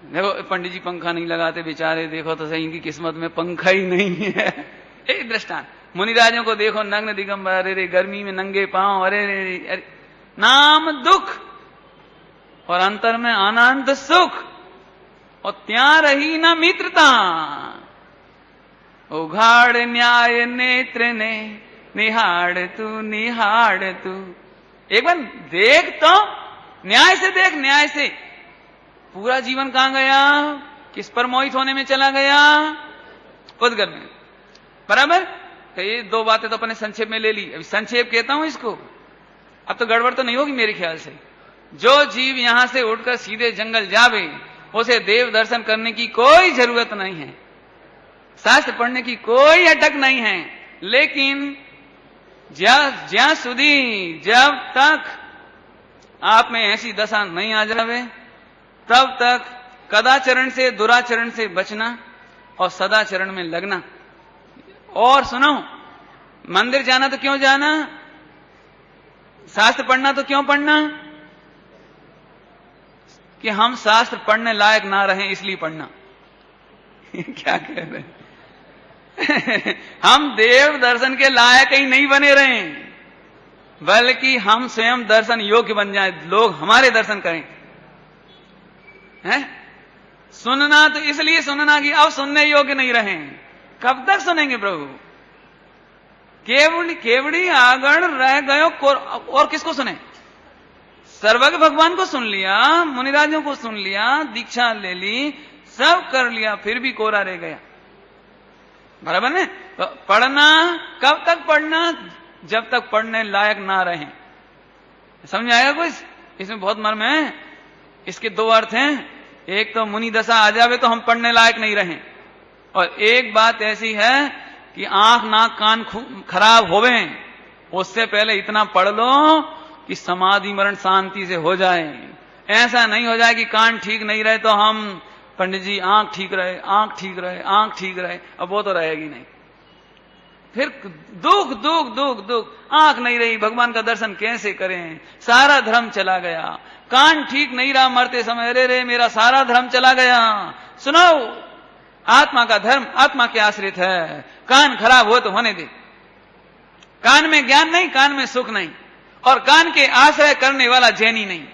देखो पंडित जी पंखा नहीं लगाते बेचारे, देखो तो सही इनकी किस्मत में पंखा ही नहीं है। एक दृष्टांत, मुनिराजों को देखो नग्न दिगंबर, अरे रे गर्मी में नंगे पांव, अरे रे अरे। नाम दुख और अंतर में आनंद सुख, और त्या रही न मित्रता। उघाड़ न्याय नेत्र ने, निहाड़ तू। एक बार देख तो, न्याय से देख, न्याय से। पूरा जीवन कहां गया? किस पर मोहित होने में चला गया? उद्गत में। बराबर। तो ये दो बातें तो अपने संक्षेप में ले ली, अभी संक्षेप कहता हूं इसको। अब तो गड़बड़ तो नहीं होगी मेरे ख्याल से। जो जीव यहां से उठकर सीधे जंगल जावे, उसे देव दर्शन करने की कोई जरूरत नहीं है, शास्त्र पढ़ने की कोई अटक नहीं है। लेकिन ज्यां सुधी जब तक आप में ऐसी दशा नहीं आ जावे, तब तक कदाचरण से, दुराचरण से बचना और सदाचरण में लगना। और सुनो, मंदिर जाना तो क्यों जाना? शास्त्र पढ़ना तो क्यों पढ़ना? कि हम शास्त्र पढ़ने लायक ना रहें इसलिए पढ़ना। क्या कह रहे हैं? हम देव दर्शन के लायक ही नहीं बने रहें, बल्कि हम स्वयं दर्शन योग्य बन जाएं, लोग हमारे दर्शन करें। है? सुनना तो इसलिए सुनना कि अब सुनने योग्य नहीं रहे। कब तक सुनेंगे प्रभु? केवड़ी आगण रह गयो, और किसको सुने? सर्वज्ञ भगवान को सुन लिया, मुनिराजों को सुन लिया, दीक्षा ले ली, सब कर लिया, फिर भी कोरा रह गया। बराबर ने? तो पढ़ना कब तक पढ़ना? जब तक पढ़ने लायक ना रहे। समझ आएगा कुछ? इसमें बहुत मर्म है। इसके दो अर्थ हैं। एक तो मुनि दशा आ जावे तो हम पढ़ने लायक नहीं रहें, और एक बात ऐसी है कि आंख नाक कान खराब होवे, उससे पहले इतना पढ़ लो कि समाधि मरण शांति से हो जाए। ऐसा नहीं हो जाए कि कान ठीक नहीं रहे तो हम पंडित जी आंख ठीक रहे, आंख ठीक रहे, आंख ठीक रहे। अब वो तो रहेगी नहीं। फिर दुख दुख दुख दुख, आंख नहीं रही, भगवान का दर्शन कैसे करें? सारा धर्म चला गया। कान ठीक नहीं रहा, मरते समय अरे रे मेरा सारा धर्म चला गया। सुनो, आत्मा का धर्म आत्मा के आश्रित है। कान खराब हो तो होने दे। कान में ज्ञान नहीं, कान में सुख नहीं, और कान के आश्रय करने वाला जैनी नहीं।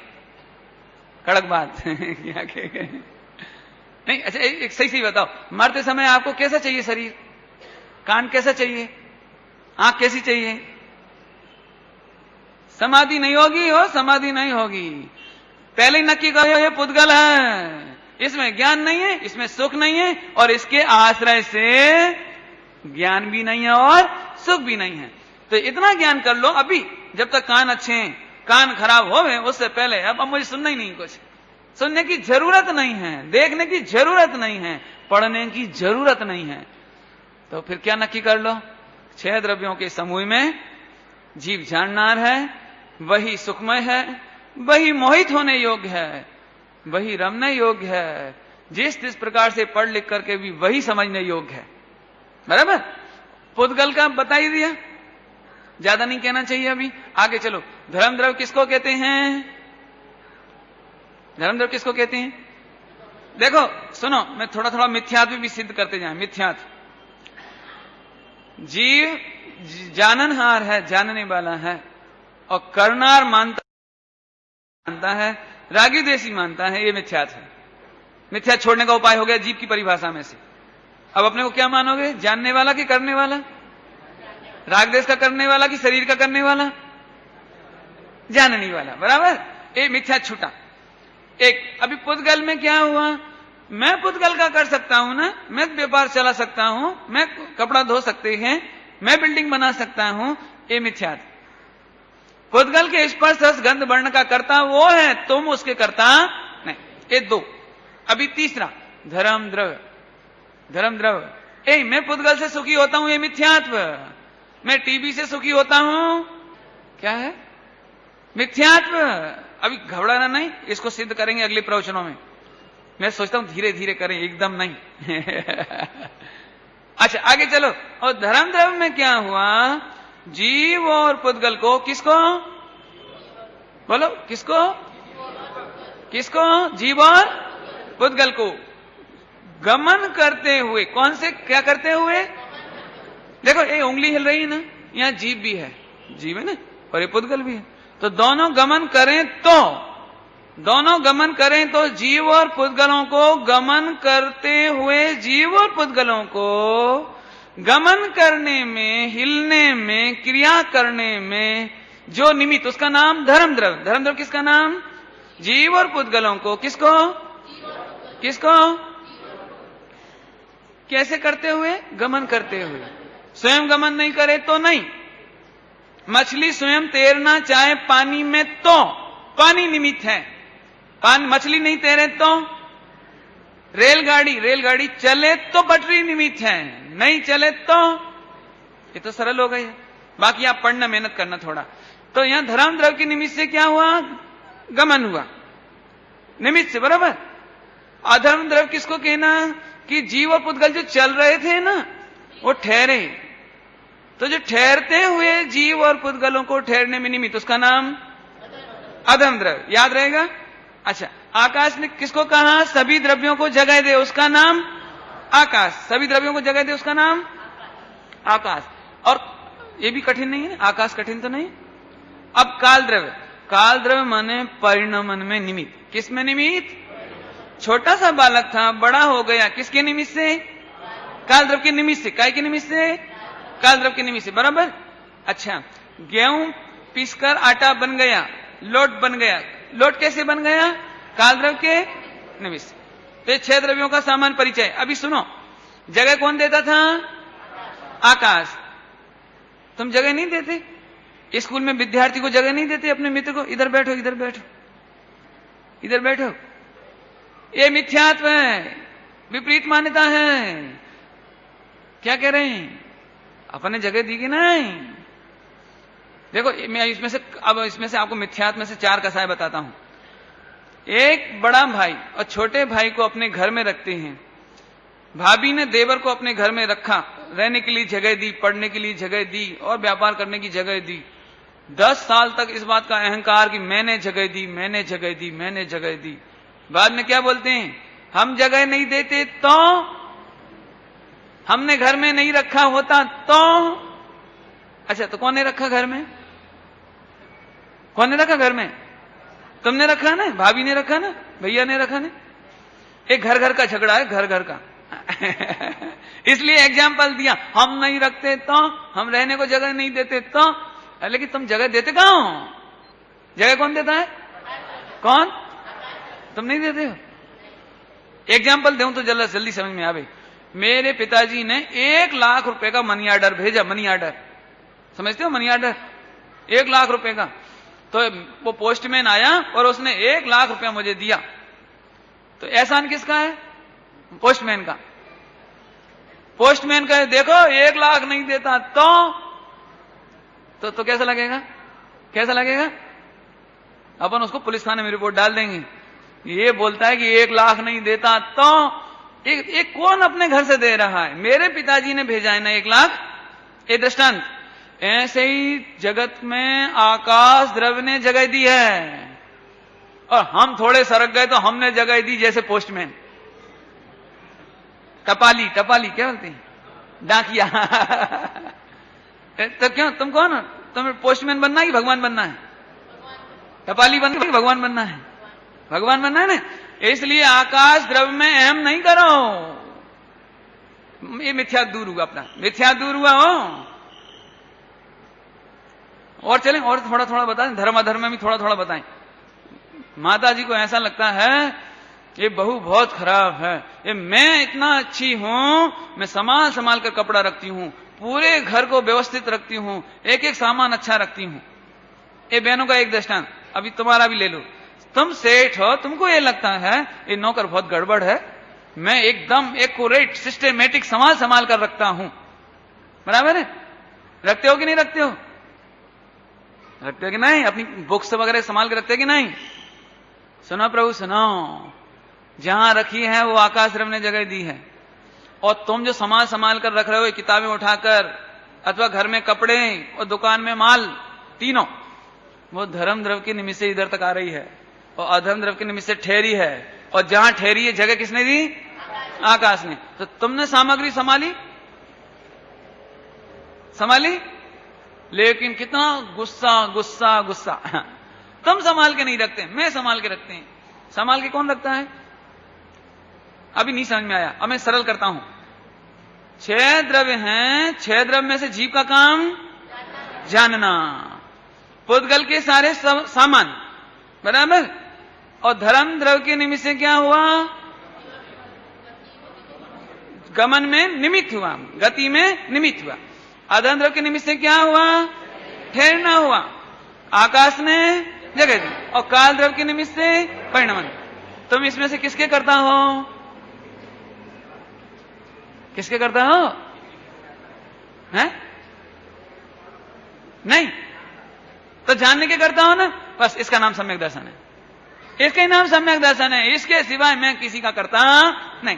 कड़क बात। क्या कह नहीं? अच्छा एक सही बताओ, मरते समय आपको कैसा चाहिए शरीर? कान कैसा चाहिए? आंख कैसी चाहिए? समाधि नहीं होगी, हो समाधि नहीं होगी। पहले ही नक्की करो ये पुद्गल है, इसमें ज्ञान नहीं है, इसमें सुख नहीं है, और इसके आश्रय से ज्ञान भी नहीं है और सुख भी नहीं है। तो इतना ज्ञान कर लो अभी, जब तक कान अच्छे हैं। कान खराब हो गए उससे पहले अब मुझे सुनना ही नहीं, कुछ सुनने की जरूरत नहीं है, देखने की जरूरत नहीं है, पढ़ने की जरूरत नहीं है। तो फिर क्या नक्की कर लो? 6 द्रव्यों के समूह में जीव जाननार है, वही सुखमय है, वही मोहित होने योग्य है, वही रमने योग्य है, जिस प्रकार से पढ़ लिख करके भी वही समझने योग्य है। बराबर? पुद्गल का बता ही दिया, ज्यादा नहीं कहना चाहिए। अभी आगे चलो। धर्म द्रव्य किसको कहते हैं? धर्म द्रव्य किसको कहते हैं? देखो सुनो, मैं थोड़ा थोड़ा मिथ्यात्व भी सिद्ध करते जाए। मिथ्यात्व, जीव जाननहार है, जानने वाला है, और करनार मानता है, रागी देशी मानता है, ये मिथ्यात्व है। मिथ्या छोड़ने का उपाय हो गया जीव की परिभाषा में से। अब अपने को क्या मानोगे? जानने वाला कि करने वाला? राग देश का करने वाला कि शरीर का करने वाला? जानने वाला। बराबर? ये मिथ्या छूटा। एक अभी पुद्गल में क्या हुआ, मैं पुद्गल का कर सकता हूं ना, मैं व्यापार चला सकता हूं, मैं कपड़ा धो सकते हैं, मैं बिल्डिंग बना सकता हूं, ये मिथ्या। पुद्गल के स्पर्श रस गंध वर्ण का कर्ता वो है, तुम उसके कर्ता नहीं। ये दो। अभी तीसरा धर्म द्रव्य। धर्म द्रव्य, मैं पुद्गल से सुखी होता हूं, ये मिथ्यात्व। मैं टीबी से सुखी होता हूं, क्या है, मिथ्यात्व। अभी घबराना नहीं, इसको सिद्ध करेंगे अगले प्रवचनों में। मैं सोचता हूं धीरे धीरे करें, एकदम नहीं। अच्छा आगे चलो। और धर्म द्रव्य में क्या हुआ, जीव और पुद्गल को, किसको बोलो, किसको, किसको, जीव और पुद्गल को गमन करते हुए, कौन से, क्या करते हुए, देखो ये उंगली हिल रही है ना, यहां जीव भी है, जीव है ना, और ये पुद्गल भी है। तो दोनों गमन करें तो, दोनों गमन करें तो जीव और पुद्गलों को गमन करते हुए, जीव और पुद्गलों को गमन करने में, हिलने में, क्रिया करने में जो निमित्त, उसका नाम धर्म द्रव्य। धर्म द्रव्य किसका नाम, जीव और पुद्गलों को, किसको, किसको, कैसे करते हुए, गमन करते हुए। स्वयं गमन नहीं करे तो नहीं। मछली स्वयं तैरना चाहे पानी में तो पानी निमित्त है, पानी, मछली नहीं तैरे तो। रेलगाड़ी, रेलगाड़ी चले तो पटरी निमित्त है, नहीं चले तो, ये तो सरल हो गई है। बाकी आप पढ़ना, मेहनत करना थोड़ा। तो यहां धर्म द्रव्य के निमित्त से क्या हुआ, गमन हुआ, निमित्त से, बराबर। अधर्म द्रव्य किसको कहना, कि जीव और पुद्गल जो चल रहे थे ना, वो ठहरे। तो जो ठहरते हुए जीव और पुद्गलों को ठहरने में निमित्त, उसका नाम अधर्म द्रव्य, याद रहेगा। अच्छा, आकाश ने किसको कहा, सभी द्रव्यों को जगह दे, उसका नाम आकाश। सभी द्रव्यों को जगह दे, उसका नाम आकाश। और ये भी कठिन नहीं है, आकाश कठिन तो नहीं। अब काल द्रव्य, काल द्रव्य माने परिणमन में निमित्त। किस में निमित्त, छोटा सा बालक था, बड़ा हो गया, किसके निमित्त से, काल द्रव्य के निमित्त से। काय के निमित्त से, काल द्रव्य के निमित्त से, बराबर। अच्छा, गेहूं पीसकर आटा बन गया, लोट बन गया। लोट कैसे बन गया, काल द्रव्य के निमित्त से। तो 6 द्रव्यों का सामान्य परिचय। अभी सुनो, जगह कौन देता था, आकाश। तुम जगह नहीं देते, स्कूल में विद्यार्थी को जगह नहीं देते, अपने मित्र को, इधर बैठो, इधर बैठो, इधर बैठो। ये मिथ्यात्व है, विपरीत मान्यता है। क्या कह रहे हैं, अपने जगह दी कि नहीं। देखो मैं इसमें से आपको मिथ्यात्व में से 4 कसाय बताता हूं। एक बड़ा भाई और छोटे भाई को अपने घर में रखते हैं। भाभी ने देवर को अपने घर में रखा, रहने के लिए जगह दी, पढ़ने के लिए जगह दी और व्यापार करने की जगह दी। 10 साल तक इस बात का अहंकार कि मैंने जगह दी, मैंने जगह दी, मैंने जगह दी। बाद में क्या बोलते हैं, हम जगह नहीं देते तो, हमने घर में नहीं रखा होता तो। अच्छा, तो कौन ने रखा घर में, कौन ने रखा घर में, तुमने रखा ना, भाभी ने रखा ना, भैया ने रखा ना। एक घर घर का झगड़ा है, घर घर का। इसलिए एग्जाम्पल दिया, हम नहीं रखते तो, हम रहने को जगह नहीं देते तो। लेकिन तुम जगह देते कहां हो, जगह कौन देता है, कौन, तुम नहीं देते हो। एग्जाम्पल दूं तो जल्दी समझ में आवे। मेरे पिताजी ने 1 लाख रुपए का मनी ऑर्डर भेजा, मनी ऑर्डर, समझते हो मनी ऑर्डर, 1 लाख रुपए का। तो वो पोस्टमैन आया और उसने 1 लाख रुपया मुझे दिया। तो एहसान किसका है, पोस्टमैन का। पोस्टमैन कहे देखो 1 लाख नहीं देता तो कैसा लगेगा, कैसा लगेगा। अपन उसको पुलिस थाने में रिपोर्ट डाल देंगे। ये बोलता है कि 1 लाख नहीं देता तो एक कौन अपने घर से दे रहा है, मेरे पिताजी ने भेजा है ना 1 लाख। ये दृष्टांत। ऐसे ही जगत में आकाश द्रव्य ने जगह दी है और हम थोड़े सरक गए तो हमने जगह दी, जैसे पोस्टमैन, टपाली, टपाली क्या बोलते हैं, डाकिया। तो क्यों, तुम कौन हो, तुम्हें पोस्टमैन बनना है कि भगवान बनना है, टपाली बनना है कि भगवान बनना है, भगवान बनना है ना। इसलिए आकाश द्रव्य में अहम नहीं करो, ये मिथ्या दूर हुआ, अपना मिथ्या दूर हुआ हो। और चलें और थोड़ा थोड़ा बताएं, धर्म अधर्म में भी थोड़ा थोड़ा बताएं। माता जी को ऐसा लगता है ये बहू बहुत खराब है, ये मैं इतना अच्छी हूं, मैं संभाल संभाल कर कपड़ा रखती हूं, पूरे घर को व्यवस्थित रखती हूं, एक एक सामान अच्छा रखती हूं। ये बहनों का एक दृष्टांत, अभी तुम्हारा भी ले लो। तुम सेठ हो, तुमको ये लगता है ये नौकर बहुत गड़बड़ है, मैं एकदम एक्यूरेट सिस्टमेटिक संभाल संभाल कर रखता हूं। बराबर है? रखते हो कि नहीं रखते हो? रखते हो कि नहीं? अपनी बुक्स वगैरह संभाल के रखते हो कि नहीं? सुनो प्रभु सुनो, जहां रखी है वो आकाश रव ने जगह दी है, और तुम जो संभाल संभाल कर रख रहे हो, किताबें उठाकर अथवा घर में कपड़े और दुकान में माल, तीनों वो धर्म द्रव के निमित्त से इधर तक आ रही है और अधर्म द्रव के निमित्त से ठहरी है, और जहां ठहरी है जगह किसने दी? आकाश ने। तो तुमने सामग्री संभाली, लेकिन कितना गुस्सा गुस्सा गुस्सा। तुम संभाल के नहीं रखते, मैं संभाल के रखते हैं। संभाल के कौन रखता है? अभी नहीं समझ में आया, अब मैं सरल करता हूं। 6 द्रव्य हैं, 6 द्रव्य में से जीव का काम जानना, पुद्गल के सारे सामान, बराबर, और धर्म द्रव्य के निमित्त से क्या हुआ? गमन में निमित्त हुआ, गति में निमित्त हुआ। अधर्म द्रव्य के निमित्त से क्या हुआ? ठहरना हुआ, आकाश ने जगह दी, और काल द्रव्य के निमित्त से परिणमन। तुम इसमें से किसके करता हो? किसके करता हो? हैं? नहीं तो जानने के करता हो ना, बस इसका नाम सम्यक दर्शन है। इसका नाम सम्यक दर्शन है, इसके सिवाय मैं किसी का करता नहीं।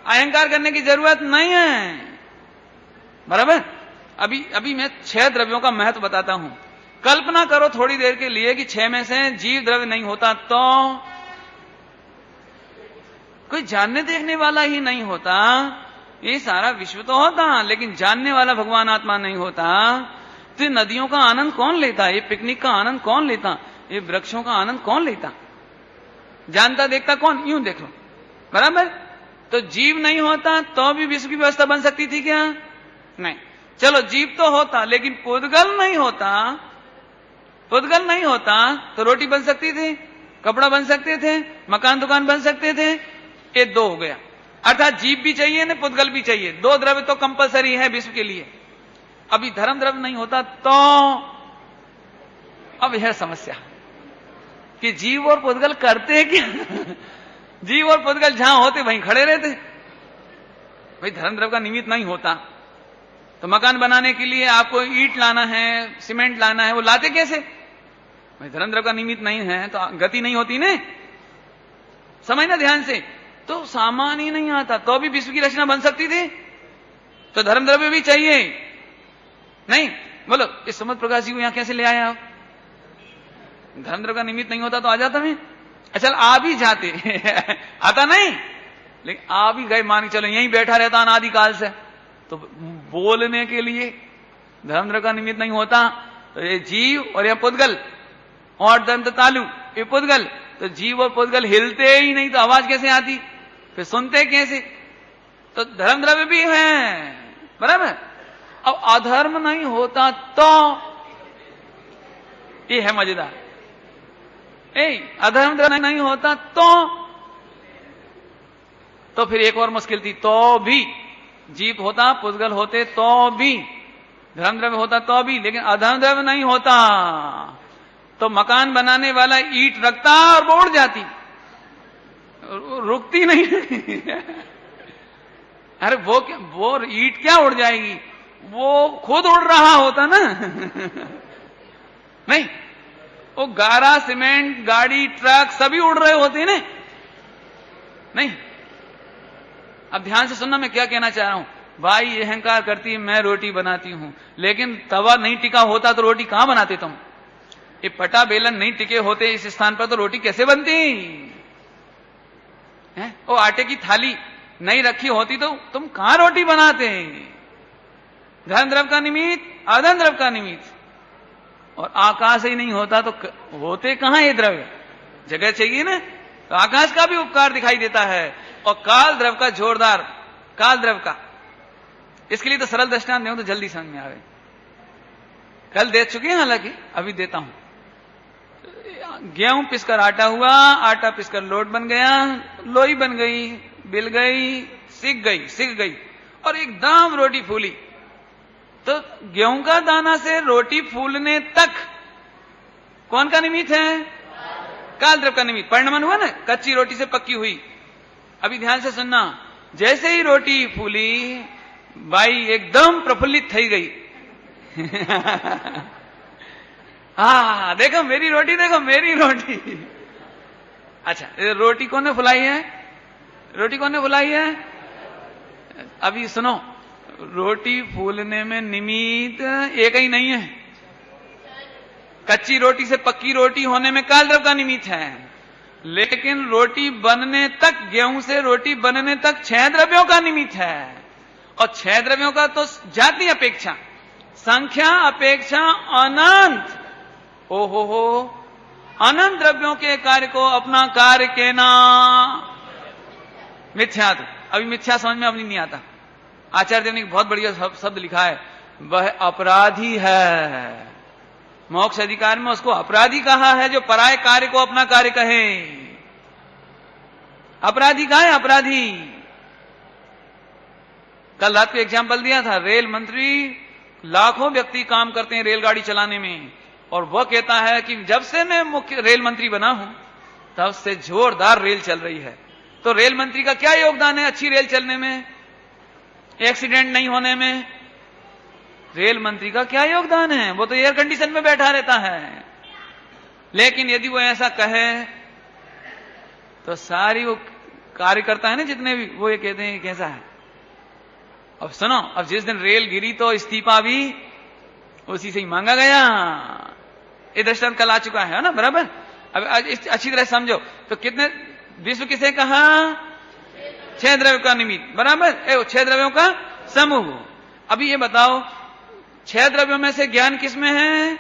अहंकार करने की जरूरत नहीं है, बराबर। अभी मैं 6 द्रव्यों का महत्व बताता हूं। कल्पना करो थोड़ी देर के लिए कि 6 में से जीव द्रव्य नहीं होता तो कोई जानने देखने वाला ही नहीं होता। ये सारा विश्व तो होता, लेकिन जानने वाला भगवान आत्मा नहीं होता, तो नदियों का आनंद कौन लेता? ये पिकनिक का आनंद कौन लेता? ये वृक्षों का आनंद कौन लेता? जानता देखता कौन? यूं देख लो, बराबर। तो जीव नहीं होता तो भी विश्व की व्यवस्था बन सकती थी क्या? नहीं। चलो जीव तो होता, लेकिन पुद्गल नहीं होता। पुद्गल नहीं होता तो रोटी बन सकती थी, कपड़ा बन सकते थे, मकान दुकान बन सकते थे। ये 2 हो गया, अर्थात जीव भी चाहिए ना, पुद्गल भी चाहिए। 2 द्रव्य तो कंपलसरी है विश्व के लिए। अभी धर्म द्रव्य नहीं होता तो अब यह समस्या कि जीव और पुद्गल करते क्या? जीव और पुद्गल जहां होते वहीं खड़े रहते। भाई धर्म द्रव्य का निमित्त नहीं होता तो मकान बनाने के लिए आपको ईंट लाना है, सीमेंट लाना है, वो लाते कैसे? भाई धर्म द्रव्य का निमित्त नहीं है तो गति नहीं होती ने। समझना ध्यान से। तो सामान ही नहीं आता तो भी विश्व की रचना बन सकती थी। तो धर्म द्रव्य भी चाहिए। नहीं बोलो, इस समुद्र प्रकाश जी को यहां कैसे ले आए आप? धर्म द्रव्य का निमित्त नहीं होता तो आ जाता मैं। अच्छा आ भी जाते आता नहीं, लेकिन आ भी गए, मान के चलो यहीं बैठा रहता अनादिकाल से, तो बोलने के लिए धर्म द्रव्य का निमित्त नहीं होता। तो ये जीव और यह पुद्गल और दंत तालु, ये पुद्गल, तो जीव और पुद्गल हिलते ही नहीं तो आवाज कैसे आती? फिर सुनते कैसे? तो धर्म द्रव्य भी है, बराबर। अब अधर्म नहीं होता तो ये है मजेदार। अधर्म द्रव्य नहीं होता तो फिर एक और मुश्किल थी। तो भी जीव होता, पुद्गल होते तो भी, धर्म द्रव्य होता तो भी, लेकिन अधर्म द्रव्य नहीं होता तो मकान बनाने वाला ईंट रखता और वो उड़ जाती, रुकती नहीं। अरे वो ईंट क्या उड़ जाएगी, वो खुद उड़ रहा होता ना। नहीं, वो गारा, सीमेंट, गाड़ी, ट्रक सभी उड़ रहे होते ना। नहीं, अब ध्यान से सुनना मैं क्या कहना चाह रहा हूं। भाई अहंकार करती है मैं रोटी बनाती हूं, लेकिन तवा नहीं टिका होता तो रोटी कहां बनाते तुम? ये पटा बेलन नहीं टिके होते इस स्थान पर तो रोटी कैसे बनती है? वो आटे की थाली नहीं रखी होती तो तुम कहां रोटी बनाते? धर्म द्रव्य का निमित्त, अधर्म द्रव्य का निमित्त। और आकाश ही नहीं होता तो होते कहां ये द्रव्य? जगह चाहिए ना। तो आकाश का भी उपकार दिखाई देता है, और काल द्रव्य का जोरदार, काल द्रव्य का। इसके लिए तो सरल दृष्टांत दें तो जल्दी समझ में आवे। कल दे चुके हैं, हालांकि अभी देता हूं। गेहूं पिसकर आटा हुआ, आटा पिसकर लोट बन गया, लोई बन गई, बिल गई, सिक गई और एकदम रोटी फूली। तो गेहूं का दाना से रोटी फूलने तक कौन का निमित्त है? काल द्रव्य का निमित्त। परिणमन हुआ ना, कच्ची रोटी से पक्की हुई। अभी ध्यान से सुनना, जैसे ही रोटी फूली बाई एकदम प्रफुल्लित थई गई। हाँ देखो मेरी रोटी, देखो मेरी रोटी। अच्छा, रोटी कौन ने फुलाई है? रोटी कौन ने फुलाई है? अभी सुनो, रोटी फूलने में निमित्त एक ही नहीं है। कच्ची रोटी से पक्की रोटी होने में काल द्रव्य का निमित्त है, लेकिन रोटी बनने तक, गेहूं से रोटी बनने तक 6 द्रव्यों का निमित्त है। और 6 द्रव्यों का तो जाति अपेक्षा, संख्या अपेक्षा अनंत, हो अनंत द्रव्यों के कार्य को अपना कार्य के ना मिथ्या। अभी मिथ्या समझ में अभी नहीं आता। आचार्य देव ने बहुत बढ़िया शब्द लिखा है, वह अपराधी है। मोक्ष अधिकार में उसको अपराधी कहा है जो पराये कार्य को अपना कार्य कहे। अपराधी कहा है? अपराधी। कल रात को एग्जाम्पल दिया था, रेल मंत्री, लाखों व्यक्ति काम करते हैं रेलगाड़ी चलाने में, और वह कहता है कि जब से मैं मुख्य रेल मंत्री बना हूं तब से जोरदार रेल चल रही है। तो रेल मंत्री का क्या योगदान है अच्छी रेल चलने में, एक्सीडेंट नहीं होने में? रेल मंत्री का क्या योगदान है? वो तो एयर कंडीशन में बैठा रहता है। लेकिन यदि वो ऐसा कहे तो सारी वो कार्यकर्ता है ना जितने भी, वो ये कहते हैं कैसा है। अब सुनो, अब जिस दिन रेल गिरी तो इस्तीफा भी उसी से ही मांगा गया। ये दृष्टांत कल आ चुका है ना, बराबर। अब अच्छी तरह समझो तो कितने विश्व किसे कहा? 6 द्रव्यों का निमित्त, बराबर। 6 द्रव्यों का समूह। अभी ये बताओ, 6 द्रव्यों में से ज्ञान किसमें है?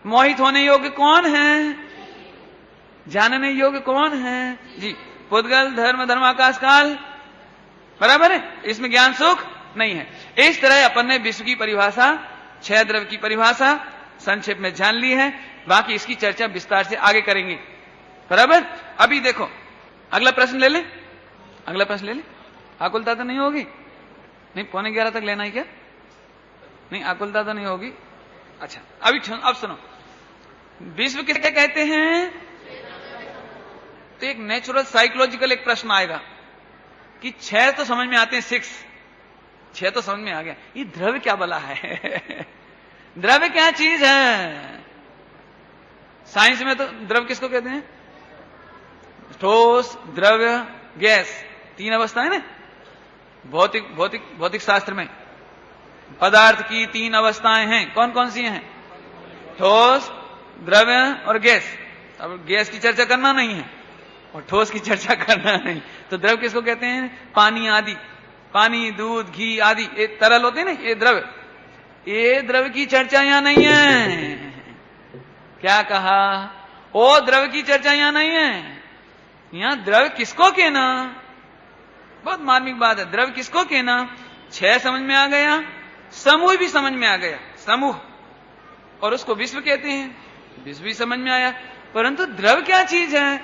मोहित होने योग्य कौन है? जानने योग्य कौन है? जी, पुद्गल, धर्म, धर्माकाश, काल, बराबर है। इसमें ज्ञान सुख नहीं है। इस तरह अपन ने विश्व की परिभाषा, 6 द्रव्य की परिभाषा संक्षेप में जान ली है। बाकी इसकी चर्चा विस्तार से आगे करेंगे, बराबर। अभी देखो, अगला प्रश्न ले ले, अगला प्रश्न ले ले। आकुलता तो नहीं होगी? नहीं, 11:15 तक लेना है क्या? नहीं, आकुलता तो नहीं होगी। अच्छा, अभी अब सुनो, विश्व किसे कहते हैं? तो एक नेचुरल साइकोलॉजिकल एक प्रश्न आएगा कि 6 तो समझ में आते हैं, 6 तो समझ में आ गया, ये द्रव्य क्या बला है? द्रव्य क्या चीज है? साइंस में तो द्रव्य किसको कहते हैं? ठोस, द्रव्य, गैस, 3 अवस्था है ना। भौतिक शास्त्र में पदार्थ की 3 अवस्थाएं हैं। कौन कौन सी हैं? ठोस, द्रव्य और गैस। अब गैस की चर्चा करना नहीं है और ठोस की चर्चा करना नहीं। तो द्रव्य किसको कहते हैं? पानी आदि, पानी, दूध, घी आदि, ये तरल होते हैं ना, ये द्रव्य। ये द्रव्य की चर्चा यहां नहीं है। क्या कहा? ओ द्रव्य की चर्चा यहां नहीं है। यहां द्रव्य किसको कहना? बहुत मार्मिक बात है। द्रव्य किसको कहना? 6 समझ में आ गया, समूह भी समझ में आ गया, समूह, और उसको विश्व कहते हैं, विश्व भी समझ में आया। परंतु द्रव्य क्या चीज है?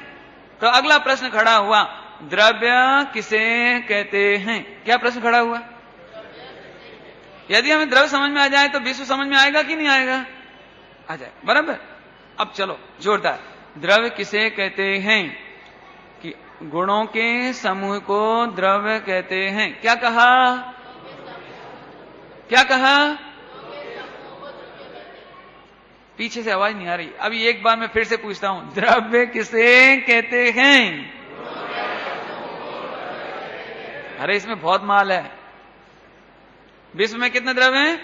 तो अगला प्रश्न खड़ा हुआ, द्रव्य किसे कहते हैं? क्या प्रश्न खड़ा हुआ? यदि हमें द्रव्य समझ में आ जाए तो विश्व समझ में आएगा कि नहीं आएगा? आ जाए, बराबर। अब चलो जोरदार, द्रव्य किसे कहते हैं? कि गुणों के समूह को द्रव्य कहते हैं। क्या कहा? क्या कहा? पीछे से आवाज नहीं आ रही। अभी एक बार मैं फिर से पूछता हूं, द्रव्य किसे कहते हैं? अरे इसमें बहुत माल है। विश्व में कितने द्रव्य हैं?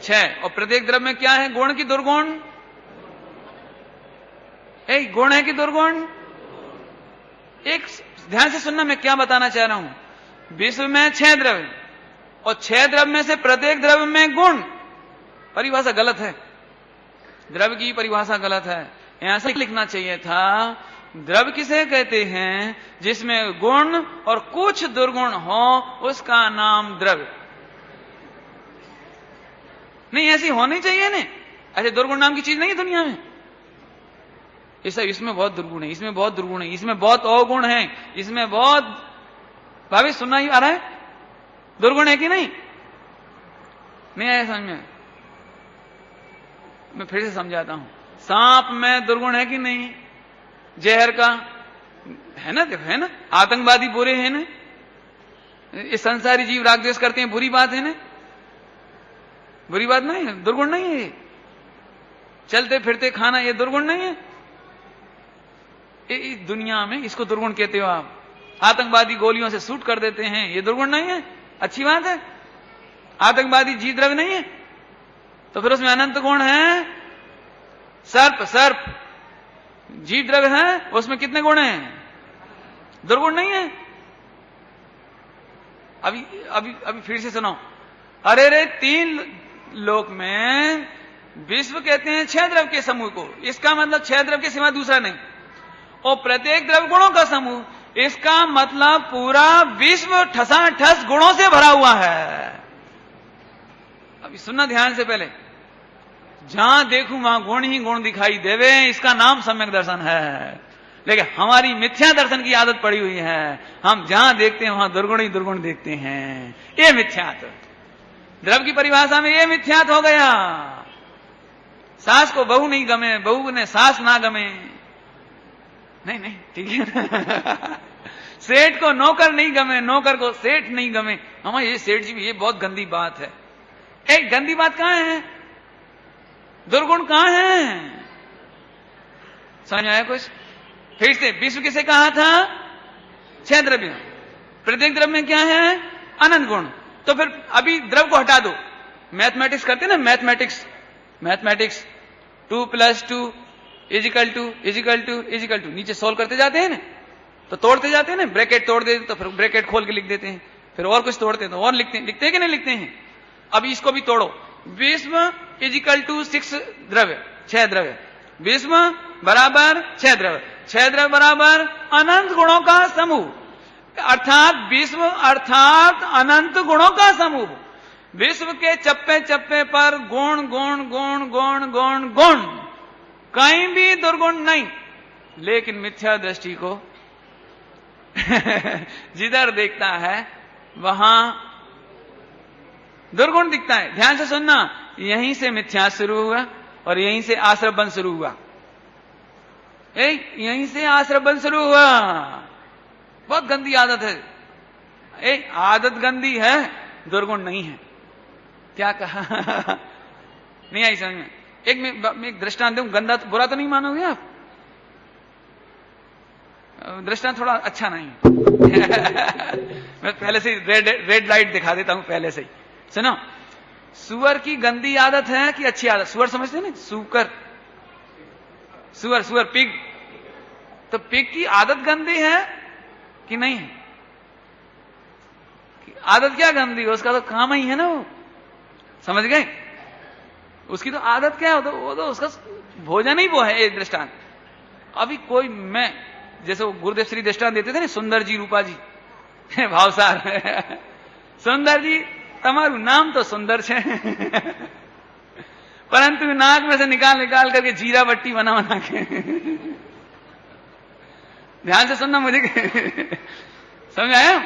6। और प्रत्येक द्रव्य में क्या है? गुण की दुर्गुण? गुण है कि दुर्गुण? एक ध्यान से सुनना, मैं क्या बताना चाह रहा हूं। विश्व में 6 द्रव्य और 6 द्रव्य में से प्रत्येक द्रव्य में गुण। परिभाषा गलत है, द्रव्य की परिभाषा गलत है। यहां से लिखना चाहिए था, द्रव्य किसे कहते हैं? जिसमें गुण और कुछ दुर्गुण हो, उसका नाम द्रव्य। नहीं, ऐसी होनी चाहिए ना। ऐसे दुर्गुण नाम की चीज नहीं है दुनिया में। ऐसा इसमें बहुत दुर्गुण है, इसमें बहुत दुर्गुण है, इसमें बहुत अवगुण है, इसमें बहुत, भाभी सुनना ही आ रहा है, दुर्गुण है कि नहीं? नहीं आया समझ में? मैं फिर से समझाता हूं। सांप में दुर्गुण है कि नहीं? जहर का है ना, देखो है ना, आतंकवादी बुरे हैं ना, ये संसारी जीव राग द्वेष करते हैं, बुरी बात है ना, बुरी बात नहीं है, दुर्गुण नहीं है। चलते फिरते खाना ये दुर्गुण नहीं है? इस दुनिया में इसको दुर्गुण कहते हो आप। आतंकवादी गोलियों से शूट कर देते हैं, ये दुर्गुण नहीं है? अच्छी बात है। आतंकवादी जीव द्रव्य नहीं है, तो फिर उसमें अनंत गुण है। सर्प जीव द्रव्य है, उसमें कितने गुण हैं? दुर्गुण नहीं है। अभी अभी अभी फिर से सुनो। अरे रे, 3 लोक में विश्व कहते हैं 6 द्रव्य के समूह को, इसका मतलब 6 द्रव्य के सिवा दूसरा नहीं, और प्रत्येक द्रव्य गुणों का समूह, इसका मतलब पूरा विश्व ठसाठस गुणों से भरा हुआ है। अभी सुनना ध्यान से पहले, जहां देखूं वहां गुण ही गुण दिखाई देवे, इसका नाम सम्यक दर्शन है। लेकिन हमारी मिथ्या दर्शन की आदत पड़ी हुई है, हम जहां देखते हैं वहां दुर्गुण ही दुर्गुण देखते हैं। ये मिथ्यात्व, द्रव्य की परिभाषा में ये मिथ्यात्व हो गया। सास को बहू नहीं गमे, बहू ने सास ना गमे, नहीं ठीक है। सेठ को नौकर नहीं गमे, नौकर को सेठ नहीं गमे। हमारे ये सेठ जी भी, ये बहुत गंदी बात है। एक गंदी बात कहां है? दुर्गुण कहां है? समझ आया कुछ? फिर से, विश्व किसे कहा था? 6 द्रव्य, प्रत्येक द्रव्य में क्या है? अनंत गुण। तो फिर अभी द्रव्य को हटा दो। मैथमेटिक्स करते ना, मैथमेटिक्स 2 + 2 = नीचे सोल्व करते जाते हैं ना, तो तोड़ते जाते हैं ना, ब्रैकेट तोड़ देते तो फिर ब्रैकेट खोल के लिख देते हैं, फिर और कुछ तोड़ते हैं तो और लिखते हैं कि नहीं लिखते हैं? अभी इसको भी तोड़ो। विश्व = 6 द्रव्य, 6 द्रव्य, विश्व बराबर 6 द्रव्य, 6 द्रव्य बराबर अनंत गुणों का समूह, अर्थात विश्व अर्थात अनंत गुणों का समूह। विश्व के चप्पे चप्पे पर गुण गुण गुण गुण गुण गुण, कहीं भी दुर्गुण नहीं। लेकिन मिथ्या दृष्टि को जिधर देखता है वहां दुर्गुण दिखता है। ध्यान से सुनना, यहीं से मिथ्या शुरू हुआ और यहीं से आश्रम बंध शुरू हुआ। यहीं से आश्रम बंध शुरू हुआ। बहुत गंदी आदत है। आदत गंदी है, दुर्गुण नहीं है। क्या कहा? नहीं आई समझ में? एक दृष्टांत दूं, गंदा तो बुरा तो नहीं मानोगे आप? दृष्टांत थोड़ा अच्छा नहीं। मैं पहले से रेड लाइट दिखा देता हूं पहले से ही। सुनो, सुअर की गंदी आदत है कि अच्छी आदत? सुअर समझते ना, सुअर पिग। तो पिग की आदत गंदी है कि नहीं है? आदत क्या गंदी है? उसका तो काम ही है ना वो, समझ गए? उसकी तो आदत क्या है? वो तो उसका भोजन ही वो है। एक दृष्टांत, अभी कोई, मैं जैसे वो गुरुदेव श्री दृष्टांत देते थे ना, सुंदर जी रूपा जी भावसार सुंदर जी तमारू नाम तो सुंदर छे परंतु नाक में से निकाल करके जीरा बट्टी बना के ध्यान से सुनना मुझे समझ आया?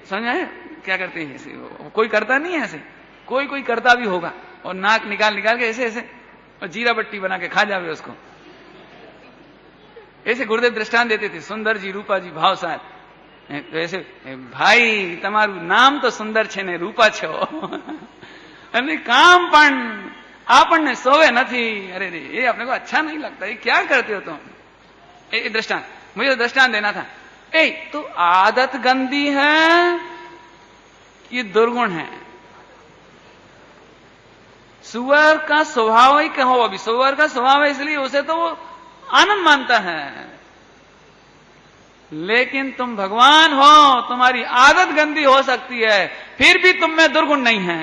समझ आया क्या करते हैं ऐसे? कोई करता नहीं है ऐसे, कोई करता भी होगा, और नाक निकाल के ऐसे और जीरा बट्टी बना के खा जावे उसको। ऐसे गुरुदेव दृष्टांत देते थे, सुंदर जी रूपा जी भावसार। तो ऐसे, भाई तमारू नाम तो सुंदर छे ने रूपा छो અને કામ પણ આપણને સોવે નથી। अरे रे, ये अपने को अच्छा नहीं लगता, ये क्या करते हो तुम? ये दृष्टांत, मुझे दृष्टांत देना था। तो आदत गंदी है, ये दुर्गुण है। सुअर का स्वभाव ही कहो, अभी सुअर का स्वभाव है इसलिए उसे तो वो आनंद मानता है। लेकिन तुम भगवान हो, तुम्हारी आदत गंदी हो सकती है, फिर भी तुम में दुर्गुण नहीं है।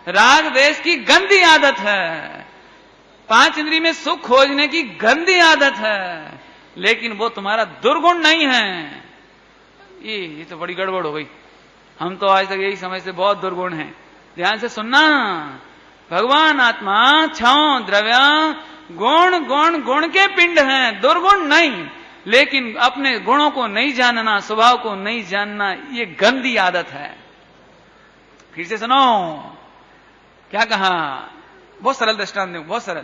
राग द्वेष की गंदी आदत है, 5 इंद्रिय में सुख खोजने की गंदी आदत है, लेकिन वो तुम्हारा दुर्गुण नहीं है। ये तो बड़ी गड़बड़ हो गई। हम तो आज तक यही समझते बहुत दुर्गुण है। ध्यान से सुनना, भगवान आत्मा 6 द्रव्य गुण गुण गुण के पिंड हैं, दुर्गुण नहीं। लेकिन अपने गुणों को नहीं जानना, स्वभाव को नहीं जानना, ये गंदी आदत है। फिर से सुनो क्या कहा, बहुत सरल दृष्टांत दूं, बहुत सरल।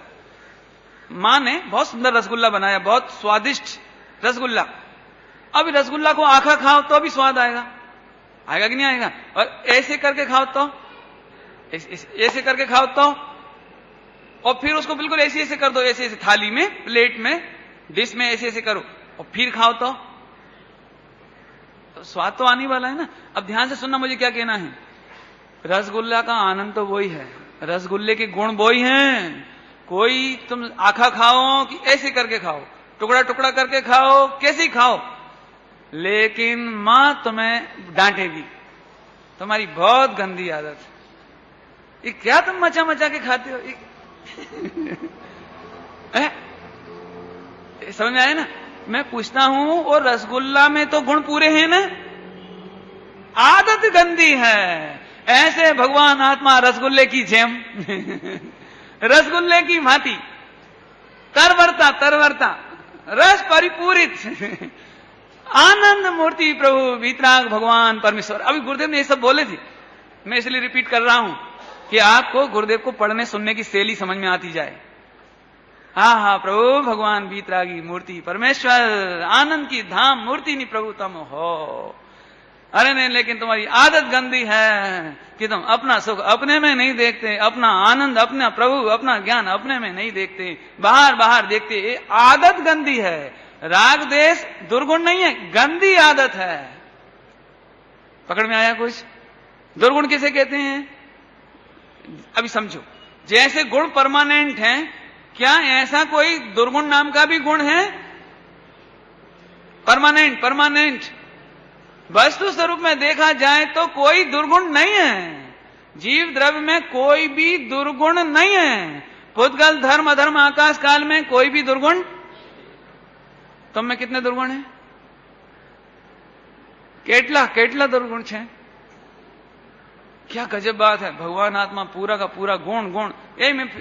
मां ने बहुत सुंदर रसगुल्ला बनाया, बहुत स्वादिष्ट रसगुल्ला। अब रसगुल्ला को आखा खाओ तो भी स्वाद आएगा, आएगा कि नहीं आएगा? और ऐसे करके खाओ तो, ऐसे करके खाओ तो, और फिर उसको बिल्कुल ऐसे ऐसे कर दो, ऐसे ऐसे थाली में, प्लेट में, डिश में ऐसे ऐसे करो और फिर खाओ तो स्वाद तो आने वाला है ना। अब ध्यान से सुनना मुझे क्या कहना है। रसगुल्ला का आनंद तो वही है, रसगुल्ले के गुण वही हैं। कोई तुम आखा खाओ कि ऐसे करके खाओ, टुकड़ा टुकड़ा करके खाओ, कैसे खाओ, लेकिन मां तुम्हें डांटेगी, तुम्हारी बहुत गंदी आदत है, ये क्या तुम मचा मचा के खाते हो। समझ में आया ना? मैं पूछता हूं, और रसगुल्ला में तो गुण पूरे हैं ना, आदत गंदी है। ऐसे भगवान आत्मा रसगुल्ले की जेम रसगुल्ले की भांति तरवरता तरवरता, रस परिपूरित आनंद मूर्ति प्रभु वीतराग भगवान परमेश्वर। अभी गुरुदेव ने ये सब बोले थे, मैं इसलिए रिपीट कर रहा हूं कि आपको गुरुदेव को पढ़ने सुनने की शैली समझ में आती जाए। हाँ हाँ, प्रभु भगवान वीतरागी मूर्ति परमेश्वर, आनंद की धाम मूर्ति नहीं प्रभु तुम हो। अरे नहीं, लेकिन तुम्हारी आदत गंदी है कि तुम अपना सुख अपने में नहीं देखते, अपना आनंद, अपना प्रभु, अपना ज्ञान अपने में नहीं देखते, बाहर बाहर देखते। ये आदत गंदी है। राग देश दुर्गुण नहीं है, गंदी आदत है। पकड़ में आया कुछ? दुर्गुण किसे कहते हैं? अभी समझो, जैसे गुण परमानेंट है, क्या ऐसा कोई दुर्गुण नाम का भी गुण है? परमानेंट, परमानेंट वस्तु स्वरूप में देखा जाए तो कोई दुर्गुण नहीं है। जीव द्रव्य में कोई भी दुर्गुण नहीं है। पुद्गल, धर्म, अधर्म, आकाश काल में कोई भी दुर्गुण। तुम में कितने दुर्गुण हैं? केटला केटला दुर्गुण है। क्या गजब बात है। भगवान आत्मा पूरा का पूरा गुण गुण।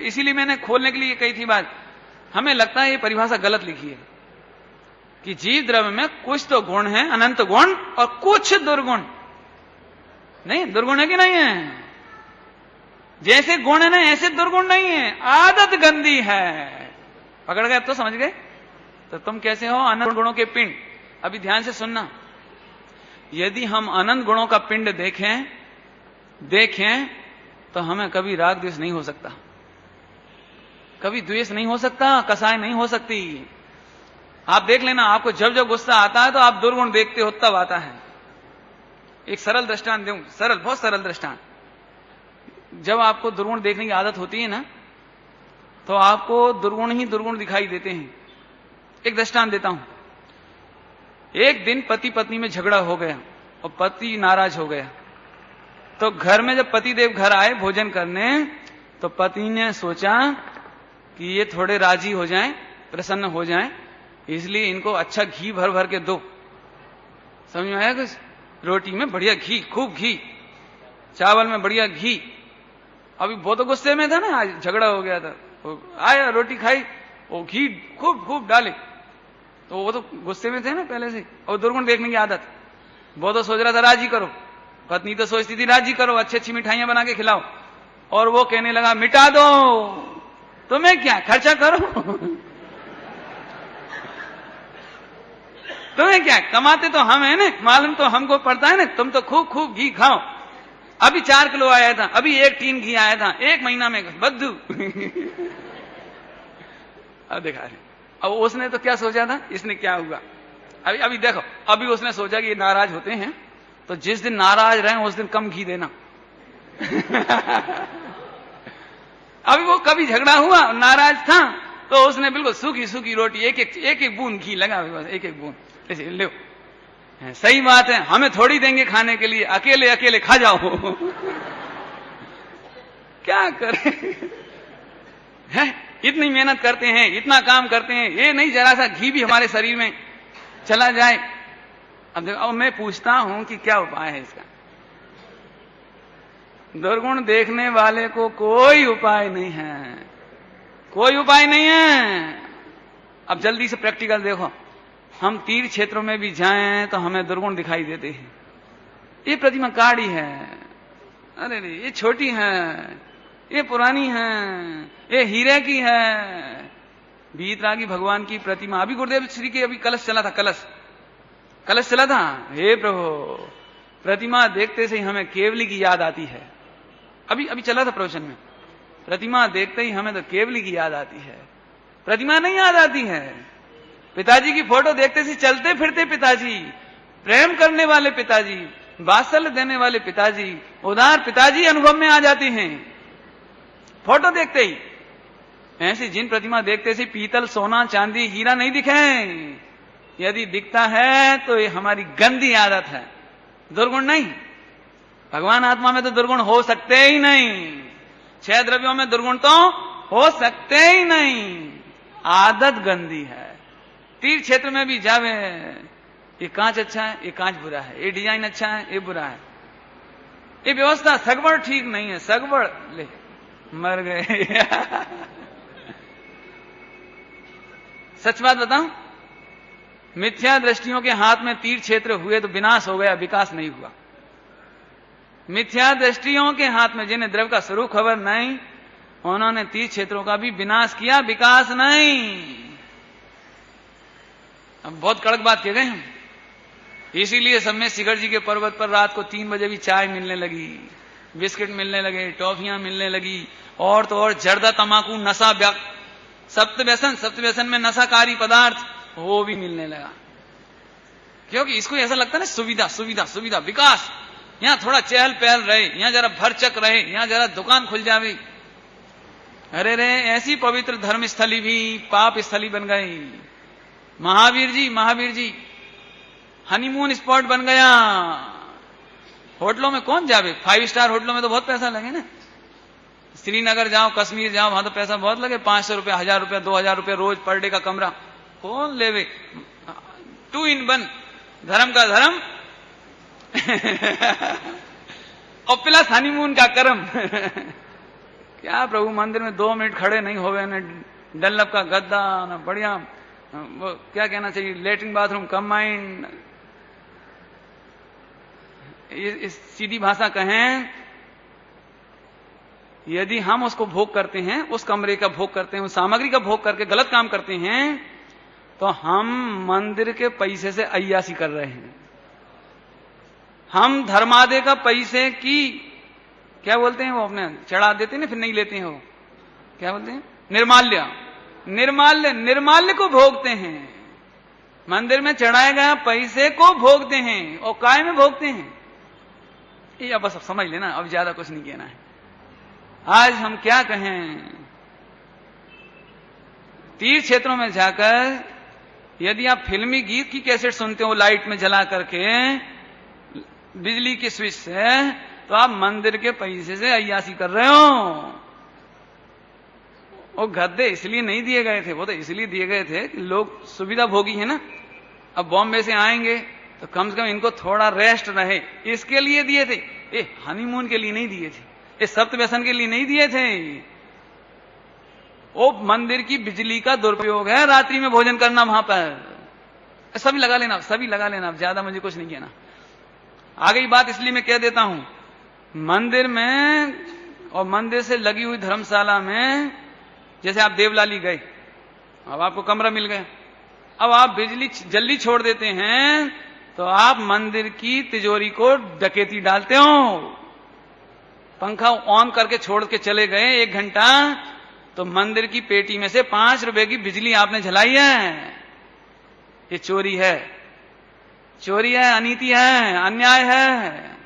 इसीलिए मैंने खोलने के लिए कही थी बात। हमें लगता है ये परिभाषा गलत लिखी है कि जीव द्रव्य में कुछ तो गुण है, अनंत गुण, और कुछ दुर्गुण नहीं। दुर्गुण है कि नहीं है? जैसे गुण है ना, ऐसे दुर्गुण नहीं है। आदत गंदी है। पकड़ गए? तो समझ गए? तो तुम कैसे हो? अनंत गुणों के पिंड। अभी ध्यान से सुनना, यदि हम अनंत गुणों का पिंड देखें तो हमें कभी राग द्वेष नहीं हो सकता, कभी द्वेष नहीं हो सकता, कसाय नहीं हो सकती। आप देख लेना, आपको जब जब गुस्सा आता है तो आप दुर्गुण देखते हो, तब आता है। एक सरल दृष्टांत दूं, सरल, बहुत सरल दृष्टांत। जब आपको दुर्गुण देखने की आदत होती है ना, तो आपको दुर्गुण ही दुर्गुण दिखाई देते हैं। एक दृष्टांत देता हूं। एक दिन पति पत्नी में झगड़ा हो गया और पति नाराज हो गया। तो घर में जब पति देव घर आए भोजन करने, तो पति ने सोचा कि ये थोड़े राजी हो जाएं, प्रसन्न हो जाएं, इसलिए इनको अच्छा घी भर भर के दो। समझ में आया कुछ? रोटी में बढ़िया घी, खूब घी, चावल में बढ़िया घी। अभी वो तो गुस्से में था ना, आज झगड़ा हो गया था, आया रोटी खाई, वो घी खूब खूब डाले, तो वो तो गुस्से में थे ना पहले से, और दुर्गुण देखने की आदत। वो तो सोच रहा था राजी करो, पत्नी तो सोचती थी राजी करो, अच्छी अच्छी मिठाइयां बना के खिलाओ, और वो कहने लगा मिटा दो, तुम्हें क्या, खर्चा करो तुम्हें क्या, कमाते तो हम है ना, मालूम तो हमको पड़ता है ना, तुम तो खूब खूब घी खाओ। अभी 4 किलो आया था, अभी 1 टीन घी आया था, 1 महीना में बद्दू अब दिखा रहे। अब उसने तो क्या सोचा था, इसने क्या हुआ, अभी देखो, अभी उसने सोचा कि ये नाराज होते हैं, तो जिस दिन नाराज रहे उस दिन कम घी देना अभी वो कभी झगड़ा हुआ, नाराज था, तो उसने बिल्कुल सूखी सूखी रोटी, एक एक बूंद घी लगा, बस एक एक बूंद ऐसे लो। सही बात है, हमें थोड़ी देंगे खाने के लिए, अकेले अकेले खा जाओ क्या करें है? इतनी मेहनत करते हैं, इतना काम करते हैं, ये नहीं जरा सा घी भी हमारे शरीर में चला जाए। अब देखो, अब मैं पूछता हूं कि क्या उपाय है इसका। दुर्गुण देखने वाले को कोई उपाय नहीं है। कोई उपाय नहीं है। अब जल्दी से प्रैक्टिकल देखो, हम तीर्थ क्षेत्रों में भी जाएं तो हमें दुर्गुण दिखाई देते हैं। ये प्रतिमा काड़ी है, अरे रे ये छोटी है, ये पुरानी है, ये हीरे की है। वीतरागी भगवान की प्रतिमा, अभी गुरुदेव श्री के अभी कलश चला था, कलश चला था। हे प्रभु, प्रतिमा देखते से ही हमें केवली की याद आती है। अभी चला था प्रवचन में, प्रतिमा देखते ही हमें तो केवली की याद आती है, प्रतिमा नहीं याद आती है। पिताजी की फोटो देखते से चलते फिरते पिताजी, प्रेम करने वाले पिताजी, वात्सल्य देने वाले पिताजी, उदार पिताजी अनुभव में आ जाते हैं फोटो देखते ही। ऐसी जिन प्रतिमा देखते से पीतल, सोना, चांदी, हीरा नहीं दिखे, यदि दिखता है तो ये हमारी गंदी आदत है, दुर्गुण नहीं। भगवान आत्मा में तो दुर्गुण हो सकते ही नहीं, 6 द्रव्यों में दुर्गुण तो हो सकते ही नहीं, आदत गंदी है। तीर्थ क्षेत्र में भी जावे, ये कांच अच्छा है, ये कांच बुरा है, ये डिजाइन अच्छा है, ये बुरा है, ये व्यवस्था सगवड़ ठीक नहीं है, सगवड़ ले मर गए। सच बात बताऊं, मिथ्या दृष्टियों के हाथ में तीर्थ क्षेत्र हुए तो विनाश हो गया, विकास नहीं हुआ। मिथ्या दृष्टियों के हाथ में, जिन्हें द्रव्य का स्वरूप खबर नहीं, उन्होंने तीर्थ क्षेत्रों का भी विनाश किया, विकास नहीं। अब बहुत कड़क बात कह गए हम। इसीलिए सब में शिखर जी के पर्वत पर रात को 3 बजे भी चाय मिलने लगी, बिस्किट मिलने लगे, टॉफियां मिलने लगी, और तो और जर्दा, तमाकू, नशा, सप्तव्यसन में नशाकारी पदार्थ वो भी मिलने लगा। क्योंकि इसको ऐसा लगता है ना, सुविधा सुविधा सुविधा, विकास, यहां थोड़ा चहल पहल रहे, यहां जरा भरचक रहे, यहां जरा दुकान खुल जावे। अरे रे, ऐसी पवित्र धर्म स्थली भी पाप स्थली बन गई। महावीर जी हनीमून स्पॉट बन गया। होटलों में कौन जावे, 5 स्टार होटलों में तो बहुत पैसा लगे ना। श्रीनगर जाओ, कश्मीर जाओ, वहां तो पैसा बहुत लगे, 500 रुपया, 1000 रुपया, 2000 रुपया रोज पर डे का कमरा, कौन लेवे। 2 in 1, धर्म का धर्म और प्लस हनीमून का कर्म। क्या प्रभु, मंदिर में 2 मिनट खड़े नहीं होवे, न डल्लप का गद्दा, न बढ़िया वो क्या कहना चाहिए, लेटरिन बाथरूम कंबाइंड। इस सीधी भाषा कहें, यदि हम उसको भोग करते हैं, उस कमरे का भोग करते हैं, उस सामग्री का भोग करके गलत काम करते हैं, तो हम मंदिर के पैसे से अय्यासी कर रहे हैं। हम धर्मादे का पैसे की क्या बोलते हैं, वो अपने चढ़ा देते हैं, फिर नहीं लेते हैं, वो क्या बोलते हैं, निर्माल्य को भोगते हैं। मंदिर में चढ़ाए गए पैसे को भोगते हैं और काय में भोगते हैं। ये बस अब समझ लेना, अब ज्यादा कुछ नहीं कहना है। आज हम क्या कहें, तीर्थ क्षेत्रों में जाकर यदि आप फिल्मी गीत की कैसेट सुनते हो लाइट में जला करके, बिजली की स्विच से, तो आप मंदिर के पैसे से अय्यासी कर रहे हो। वो गद्दे इसलिए नहीं दिए गए थे, वो तो इसलिए दिए गए थे कि लोग सुविधा भोगी है ना। अब बॉम्बे से आएंगे तो कम से कम इनको थोड़ा रेस्ट रहे, इसके लिए दिए थे। ये हनीमून के लिए नहीं दिए थे, ये सप्तव्यसन के लिए नहीं दिए थे। वो मंदिर की बिजली का दुरुपयोग है, रात्रि में भोजन करना वहां पर। सभी लगा लेना, अब ज्यादा मुझे कुछ नहीं कहना। आगे बात इसलिए मैं कह देता हूं, मंदिर में और मंदिर से लगी हुई धर्मशाला में, जैसे आप देवलाली गए, अब आपको कमरा मिल गया, अब आप बिजली जल्दी छोड़ देते हैं तो आप मंदिर की तिजोरी को डकैती डालते हो। पंखा ऑन करके छोड़ के चले गए 1 घंटा, तो मंदिर की पेटी में से 5 रुपए की बिजली आपने जलाई है। ये चोरी है, अनीति है, अन्याय है।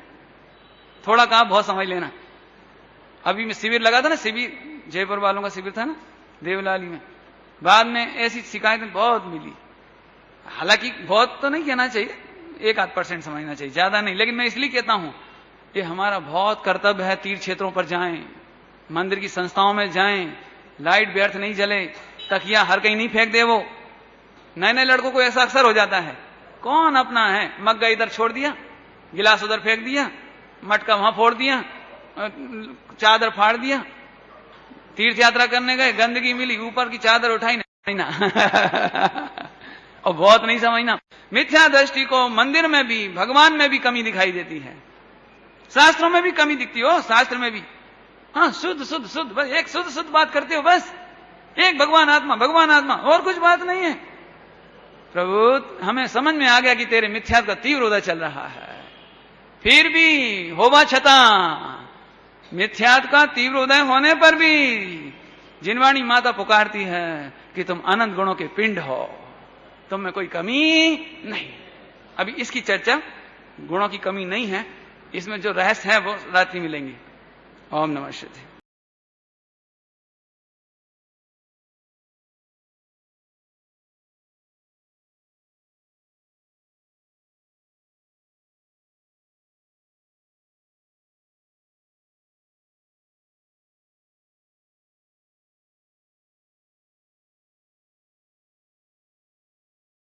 थोड़ा कहा बहुत समझ लेना। अभी मैं शिविर लगा था ना, शिविर जयपुर वालों का शिविर था ना देवलाली में, बाद में ऐसी शिकायतें बहुत मिली। हालांकि बहुत तो नहीं कहना चाहिए, 1-8% समझना चाहिए, ज्यादा नहीं। लेकिन मैं इसलिए कहता हूं, ये हमारा बहुत कर्तव्य है, तीर्थ क्षेत्रों पर जाएं, मंदिर की संस्थाओं में जाएं, लाइट व्यर्थ नहीं जले, तकिया हर कहीं नहीं फेंक दे। वो नए लड़कों को ऐसा अक्सर हो जाता है, कौन अपना है, मग्गा इधर छोड़ दिया, गिलास उधर फेंक दिया, मटका वहां फोड़ दिया, चादर फाड़ दिया, तीर्थ यात्रा करने गए, गंदगी मिली, ऊपर की चादर उठाई नहीं ना और बहुत नहीं समझना। मिथ्या दृष्टि को मंदिर में भी, भगवान में भी कमी दिखाई देती है, शास्त्रों में भी कमी दिखती हो, शास्त्र में भी। हाँ, शुद्ध शुद्ध शुद्ध, बस एक शुद्ध शुद्ध बात करते हो, बस एक भगवान आत्मा, और कुछ बात नहीं है। प्रभु हमें समझ में आ गया कि तेरे मिथ्यात्व का तीव्र उदय चल रहा है, फिर भी होवा छता मिथ्यात्व का तीव्र उदय होने पर भी जिनवाणी माता पुकारती है कि तुम अनंत गुणों के पिंड हो, तुम में कोई कमी नहीं। अभी इसकी चर्चा, गुणों की कमी नहीं है, इसमें जो रहस्य है वो रात्रि मिलेंगे। ओम नमः शिवाय।